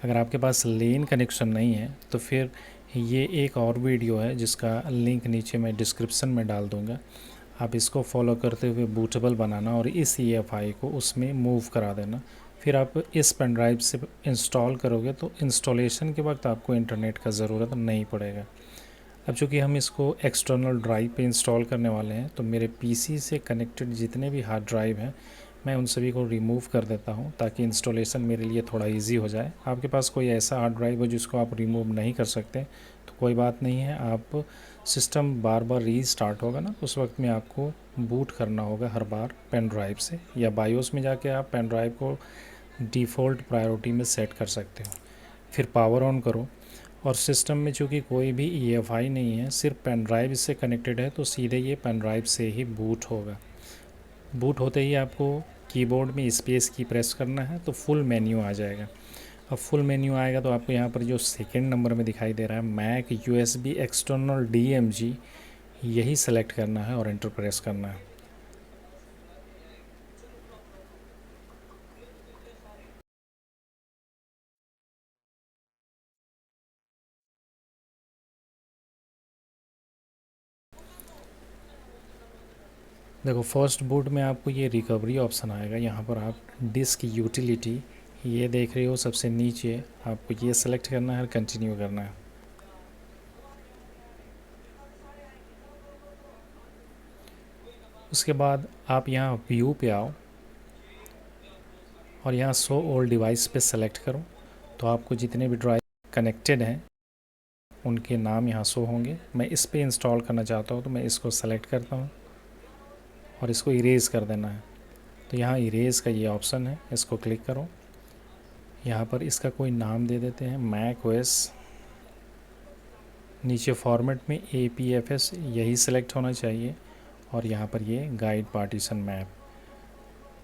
अगर आपके पास लेन कनेक्शन नहीं है तो फिर ये एक और वीडियो है जिसका लिंक नीचे मैं डिस्क्रिप्शन में डाल दूँगा। आप इसको फॉलो करते हुए बूटेबल बनाना और इस EFI को उसमें मूव करा देना। फिर आप इस पेन ड्राइव से इंस्टॉल करोगे तो इंस्टॉलेशन के वक्त आपको इंटरनेट का ज़रूरत नहीं पड़ेगा। अब चूँकि हम इसको एक्सटर्नल ड्राइव पे इंस्टॉल करने वाले हैं, तो मेरे PC से कनेक्टेड जितने भी हार्ड ड्राइव हैं मैं उन सभी को रिमूव कर देता हूं ताकि इंस्टॉलेशन मेरे लिए थोड़ा इजी हो जाए। आपके पास कोई ऐसा हार्ड ड्राइव हो जिसको आप रिमूव नहीं कर सकते तो कोई बात नहीं है, आप सिस्टम बार बार रीस्टार्ट होगा ना, उस वक्त में आपको बूट करना होगा हर बार पेन ड्राइव से, या बायोस में जाके आप पेन ड्राइव को डिफ़ॉल्ट प्रायोरिटी में सेट कर सकते हो। फिर पावर ऑन करो और सिस्टम में चूँकि कोई भी EFI नहीं है, सिर्फ पेन ड्राइव इससे कनेक्टेड है, तो सीधे ये पेन ड्राइव से ही बूट होगा। बूट होते ही आपको कीबोर्ड में स्पेस की प्रेस करना है तो फुल मेन्यू आ जाएगा। अब फुल मेन्यू आएगा तो आपको यहाँ पर जो सेकंड नंबर में दिखाई दे रहा है मैक USB एक्सटर्नल DMG, यही सेलेक्ट करना है और एंटर प्रेस करना है। देखो फर्स्ट बूट में आपको ये रिकवरी ऑप्शन आएगा, यहाँ पर आप डिस्क यूटिलिटी ये देख रहे हो सबसे नीचे, आपको ये सेलेक्ट करना है और कंटिन्यू करना है। उसके बाद आप यहाँ व्यू पे आओ और यहाँ शो ऑल डिवाइस पे सेलेक्ट करो, तो आपको जितने भी ड्राइव कनेक्टेड हैं उनके नाम यहाँ शो होंगे। मैं इस पे इंस्टॉल करना चाहता हूँ तो मैं इसको सेलेक्ट करता हूँ और इसको इरेज़ कर देना है। तो यहाँ इरेज़ का ये ऑप्शन है, इसको क्लिक करो। यहाँ पर इसका कोई नाम दे देते हैं मैक ओएस। नीचे फॉर्मेट में APFS यही सेलेक्ट होना चाहिए और यहाँ पर ये गाइड पार्टीशन मैप।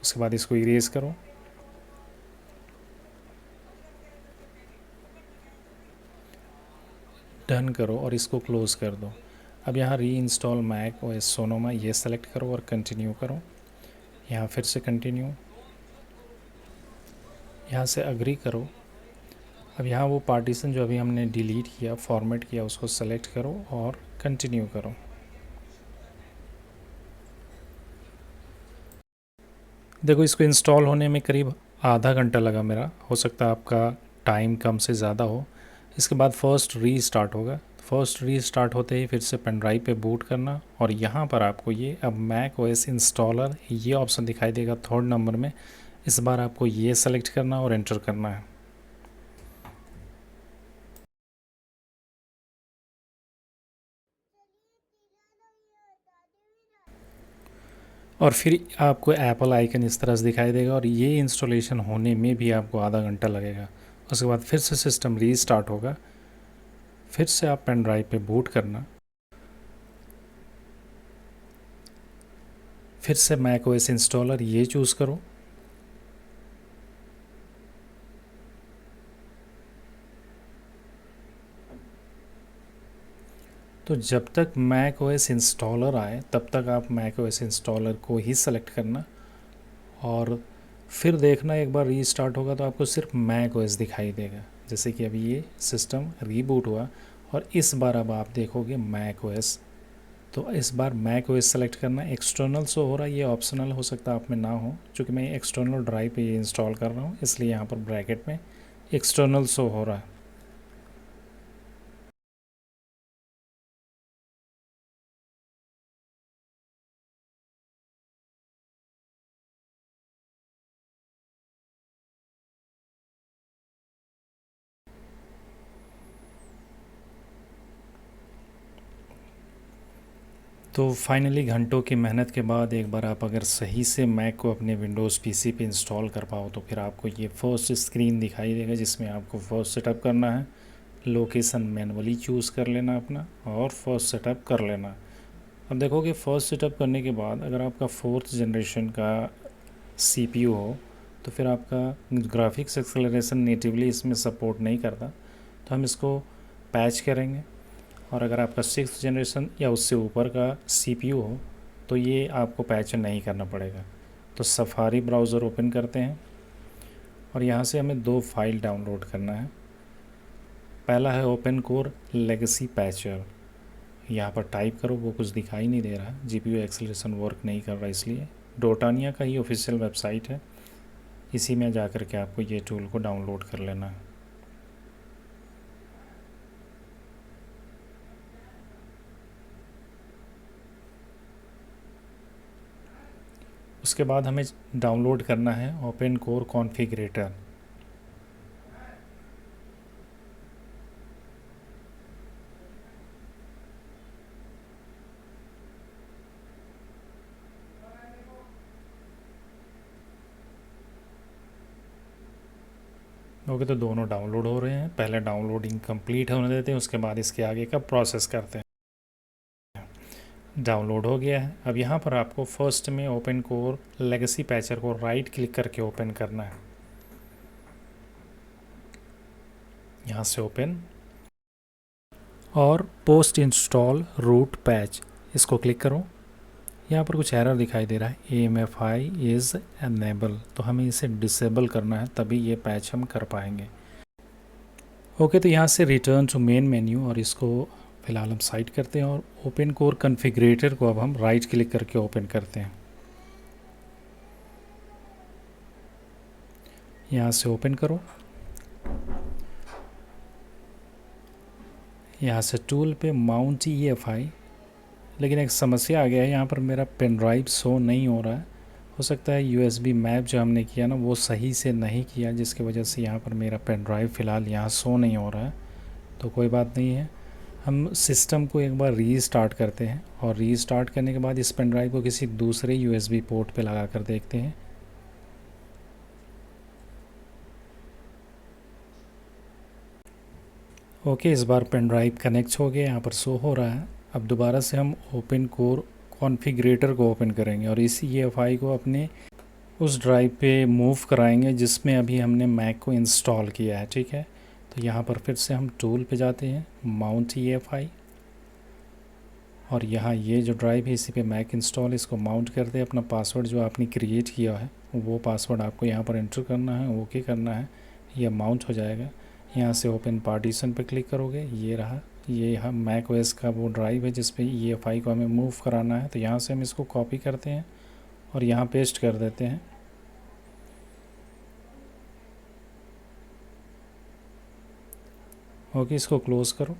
उसके बाद इसको इरेज़ करो। डन करो और इसको क्लोज़ कर दो। अब यहाँ री इंस्टॉल मैक ओएस सोनोमा ये सेलेक्ट करो और कंटिन्यू करो। यहाँ फिर से कंटिन्यू, यहाँ से अग्री करो। अब यहाँ वो पार्टीशन जो अभी हमने डिलीट किया, फॉर्मेट किया, उसको सेलेक्ट करो और कंटिन्यू करो। देखो इसको इंस्टॉल होने में करीब आधा घंटा लगा मेरा, हो सकता है आपका टाइम कम से ज़्यादा हो। इसके बाद फर्स्ट रीस्टार्ट होगा। फर्स्ट रीस्टार्ट होते ही फिर से पेन ड्राइव पे बूट करना और यहाँ पर आपको ये अब मैक ओएस इंस्टॉलर ये ऑप्शन दिखाई देगा थर्ड नंबर में। इस बार आपको ये सेलेक्ट करना और एंटर करना है। और फिर आपको एप्पल आइकन इस तरह से दिखाई देगा और ये इंस्टॉलेशन होने में भी आपको आधा घंटा लगेगा। उसके बाद फिर से सिस्टम रीस्टार्ट होगा, फिर से आप पेन ड्राइव पे बूट करना, फिर से मैक ओएस इंस्टॉलर ये चूज़ करो। तो जब तक मैक ओएस इंस्टॉलर आए तब तक आप मैक ओएस इंस्टॉलर को ही सेलेक्ट करना और फिर देखना एक बार रीस्टार्ट होगा तो आपको सिर्फ मैक ओएस दिखाई देगा। जैसे कि अभी ये सिस्टम रीबूट हुआ और इस बार अब आप देखोगे मैक ओएस। तो इस बार मैक ओएस सेलेक्ट करना। एक्सटर्नल शो हो रहा है, ये ऑप्शनल हो सकता है आप में ना हो, क्योंकि मैं एक्सटर्नल ड्राइव पे ये इंस्टॉल कर रहा हूँ इसलिए यहाँ पर ब्रैकेट में एक्सटर्नल शो हो रहा है। तो फाइनली घंटों की मेहनत के बाद एक बार आप अगर सही से मैक को अपने विंडोज़ पीसी पे इंस्टॉल कर पाओ तो फिर आपको ये फर्स्ट स्क्रीन दिखाई देगा जिसमें आपको फर्स्ट सेटअप करना है। लोकेशन मैनुअली चूज़ कर लेना अपना और फर्स्ट सेटअप कर लेना। अब देखोगे फर्स्ट सेटअप करने के बाद अगर आपका 4th जनरेशन का CPU हो तो फिर आपका ग्राफिक्स एक्सेलरेशन नेटिवली इसमें सपोर्ट नहीं करता, तो हम इसको पैच करेंगे। और अगर आपका 6th जनरेशन या उससे ऊपर का CPU हो तो ये आपको पैच नहीं करना पड़ेगा। तो सफारी ब्राउज़र ओपन करते हैं और यहाँ से हमें 2 फाइल डाउनलोड करना है। पहला है ओपन कोर लेगेसी पैचर। यहाँ पर टाइप करो, वो कुछ दिखाई नहीं दे रहा, GPU एक्सेलरेशन वर्क नहीं कर रहा, इसलिए डोटानिया का ही ऑफिशियल वेबसाइट है, इसी में जा कर के आपको ये टूल को डाउनलोड कर लेना है। उसके बाद हमें डाउनलोड करना है ओपन कोर कॉन्फ़िगरेटर। ओके, तो दोनों डाउनलोड हो रहे हैं। पहले डाउनलोडिंग कंप्लीट होने देते हैं, उसके बाद इसके आगे का प्रोसेस करते हैं। डाउनलोड हो गया है। अब यहाँ पर आपको फर्स्ट में ओपन कोर लेगेसी पैचर को राइट क्लिक करके ओपन करना है। यहाँ से ओपन और पोस्ट इंस्टॉल रूट पैच, इसको क्लिक करो। यहाँ पर कुछ एरर दिखाई दे रहा है, AMFI इज़ एनेबल, तो हमें इसे डिसेबल करना है तभी ये पैच हम कर पाएंगे। ओके, तो यहाँ से रिटर्न टू मेन मेन्यू और इसको फ़िलहाल हम साइड करते हैं और ओपन कोर कॉन्फ़िगरेटर को अब हम राइट क्लिक करके ओपन करते हैं। यहाँ से ओपन करो, यहाँ से टूल पे माउंट EFI लेकिन एक समस्या आ गया है, यहाँ पर मेरा पेन ड्राइव शो नहीं हो रहा है। हो सकता है यूएसबी मैप जो हमने किया ना वो सही से नहीं किया, जिसकी वजह से यहाँ पर मेरा पेन ड्राइव फ़िलहाल यहाँ शो नहीं हो रहा है। तो कोई बात नहीं है, हम सिस्टम को एक बार रीस्टार्ट करते हैं और रीस्टार्ट करने के बाद इस पेन ड्राइव को किसी दूसरे यूएसबी पोर्ट पे लगा कर देखते हैं। ओके, इस बार पेन ड्राइव कनेक्ट हो गया, यहाँ पर शो हो रहा है। अब दोबारा से हम ओपन कोर कॉन्फ़िगरेटर को ओपन करेंगे और इस EFI को अपने उस ड्राइव पे मूव कराएंगे जिसमें अभी हमने मैक को इंस्टॉल किया है। ठीक है, तो यहाँ पर फिर से हम टूल पे जाते हैं, माउंट EFI, और यहाँ ये जो ड्राइव है इसी पे मैक इंस्टॉल, इसको माउंट करते हैं। अपना पासवर्ड जो आपने क्रिएट किया है वो पासवर्ड आपको यहाँ पर एंटर करना है, ओके करना है, यह माउंट हो जाएगा। यहाँ से ओपन पार्टीशन पे क्लिक करोगे, ये रहा, ये हम मैक OS का वो ड्राइव है जिस पे EFI को हमें मूव कराना है। तो यहाँ से हम इसको कॉपी करते हैं और यहाँ पेस्ट कर देते हैं। ओके, इसको क्लोज़ करो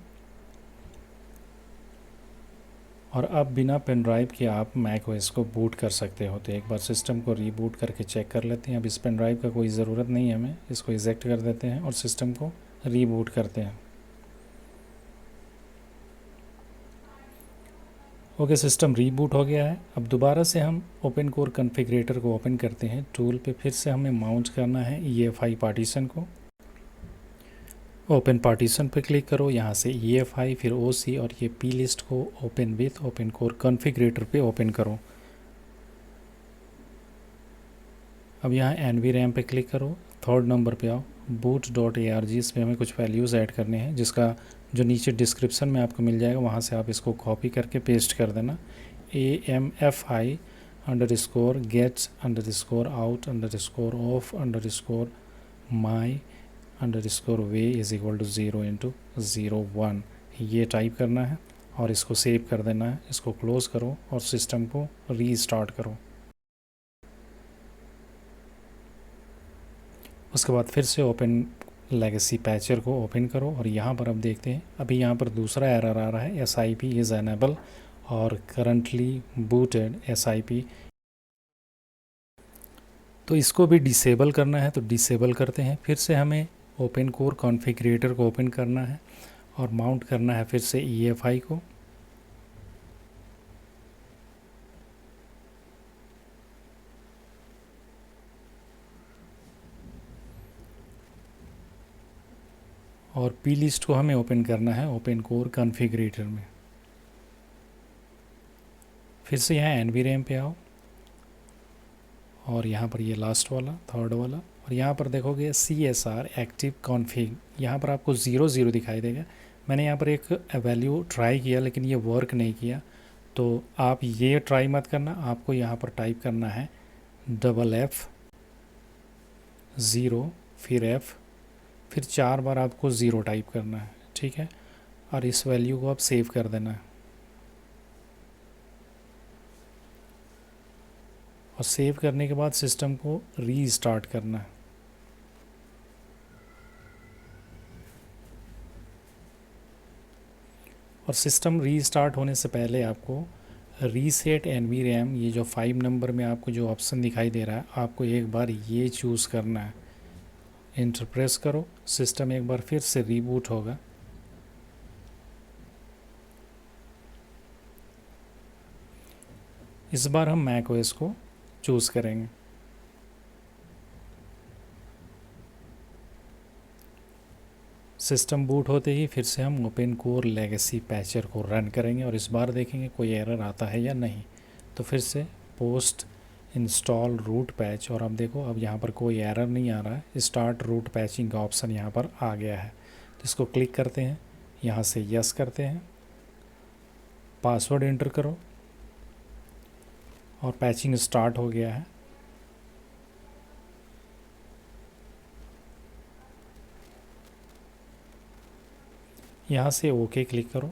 और अब बिना पेन ड्राइव के आप मैक OS को बूट कर सकते हो। तो एक बार सिस्टम को रीबूट करके चेक कर लेते हैं। अब इस पेन ड्राइव का कोई ज़रूरत नहीं है हमें, इसको इजेक्ट कर देते हैं और सिस्टम को रीबूट करते हैं। ओके, सिस्टम रीबूट हो गया है। अब दोबारा से हम ओपन कोर कॉन्फ़िगरेटर को ओपन करते हैं। टूल पे फिर से हमें माउंट करना है EFI पार्टीशन को। ओपन पार्टीशन पे क्लिक करो, यहाँ से EFI फिर OC और ये P लिस्ट को open with open core configurator पे ओपन करो। अब यहाँ NVRAM पे क्लिक करो, थर्ड नंबर पे आओ, boot.arg, इस पर हमें कुछ वैल्यूज़ ऐड करने हैं जिसका जो नीचे डिस्क्रिप्शन में आपको मिल जाएगा, वहाँ से आप इसको कॉपी करके पेस्ट कर देना। AMFI _get_out_off_my_way is equal to 0 × 0 1 ये टाइप करना है और इसको सेव कर देना है। इसको क्लोज़ करो और सिस्टम को रीस्टार्ट करो। उसके बाद फिर से ओपन लेगेसी पैचर को ओपन करो और यहाँ पर अब देखते हैं, अभी यहाँ पर दूसरा एरर आ रहा है, SIP इज़ एनेबल और करंटली बूटेड SIP। तो इसको भी डिसेबल करना है, तो डिसेबल करते हैं। फिर से हमें ओपन कोर कॉन्फ़िगरेटर को ओपन करना है और माउंट करना है फिर से EFI को। और P लिस्ट को हमें ओपन करना है ओपन कोर कॉन्फ़िगरेटर में। फिर से यहाँ NVRAM पे आओ और यहाँ पर ये लास्ट वाला थर्ड वाला, और यहाँ पर देखोगे CSR एक्टिव कॉन्फ़िग, यहाँ पर आपको 0 दिखाई देगा। मैंने यहाँ पर एक वैल्यू ट्राई किया लेकिन ये वर्क नहीं किया, तो आप ये ट्राई मत करना। आपको यहाँ पर टाइप करना है FF0 फिर F फिर 4 बार आपको 0 टाइप करना है। ठीक है, और इस वैल्यू को आप सेव कर देना है और सेव करने के बाद सिस्टम को रीस्टार्ट करना है। और सिस्टम रीस्टार्ट होने से पहले आपको रीसेट NVRAM, ये जो 5 नंबर में आपको जो ऑप्शन दिखाई दे रहा है, आपको एक बार ये चूज़ करना है। एंटर प्रेस करो, सिस्टम एक बार फिर से रीबूट होगा। इस बार हम मैक OS को चूज़ करेंगे। सिस्टम बूट होते ही फिर से हम ओपन कोर लेगेसी पैचर को रन करेंगे और इस बार देखेंगे कोई एरर आता है या नहीं। तो फिर से पोस्ट इंस्टॉल रूट पैच, और अब देखो अब यहाँ पर कोई एरर नहीं आ रहा है। स्टार्ट रूट पैचिंग का ऑप्शन यहाँ पर आ गया है, तो इसको क्लिक करते हैं, यहाँ से यस करते हैं, पासवर्ड एंटर करो और पैचिंग स्टार्ट हो गया है। यहाँ से ओके क्लिक करो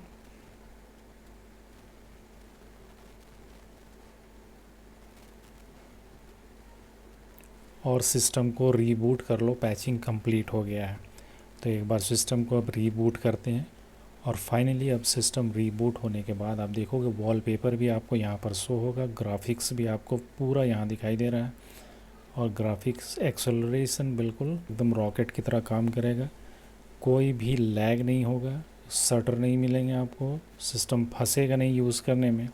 और सिस्टम को रीबूट कर लो। पैचिंग कंप्लीट हो गया है। तो एक बार सिस्टम को अब रीबूट करते हैं और फाइनली अब सिस्टम रीबूट होने के बाद आप देखोगे वॉलपेपर भी आपको यहाँ पर शो होगा, ग्राफिक्स भी आपको पूरा यहाँ दिखाई दे रहा है और ग्राफिक्स एक्सेलरेशन बिल्कुल एकदम रॉकेट की तरह काम करेगा, कोई भी लैग नहीं होगा, शटर नहीं मिलेंगे आपको, सिस्टम फंसेगा नहीं यूज़ करने में।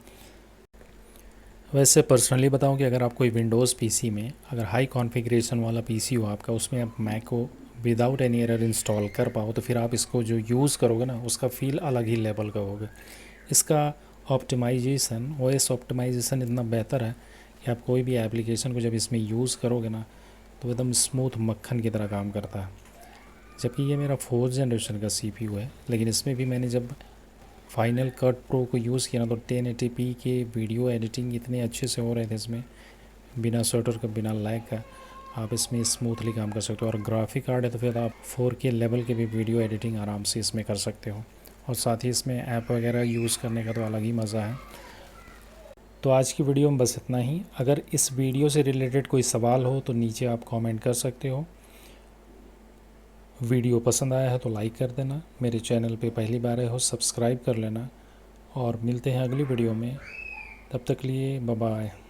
वैसे पर्सनली बताऊं कि अगर आप कोई विंडोज़ पीसी में अगर हाई कॉन्फ़िगरेशन वाला पीसी हो आपका, उसमें आप मैक को विदाउट एनी एरर इंस्टॉल कर पाओ, तो फिर आप इसको जो यूज़ करोगे ना उसका फ़ील अलग ही लेवल का होगा। इसका ऑप्टिमाइजेशन, ओएस ऑप्टिमाइजेशन इतना बेहतर है कि आप कोई भी एप्लीकेशन को जब इसमें यूज़ करोगे ना तो एकदम स्मूथ मक्खन की तरह काम करता है। जबकि ये मेरा 4th जनरेशन का CPU है, लेकिन इसमें भी मैंने जब फाइनल कट प्रो को यूज़ किया ना तो 1080p के वीडियो एडिटिंग इतने अच्छे से हो रहे थे इसमें, बिना शटर का, बिना लैग का आप इसमें स्मूथली काम कर सकते हो। और ग्राफिक कार्ड है तो फिर आप 4K लेवल के भी वीडियो एडिटिंग आराम से इसमें कर सकते हो, और साथ ही इसमें ऐप वगैरह यूज़ करने का तो अलग ही मज़ा है। तो आज की वीडियो में बस इतना ही। अगर इस वीडियो से रिलेटेड कोई सवाल हो तो नीचे आप कमेंट कर सकते हो। वीडियो पसंद आया है तो लाइक कर देना, मेरे चैनल पे पहली बार आए हो सब्सक्राइब कर लेना, और मिलते हैं अगली वीडियो में। तब तक लिए बाय बाय।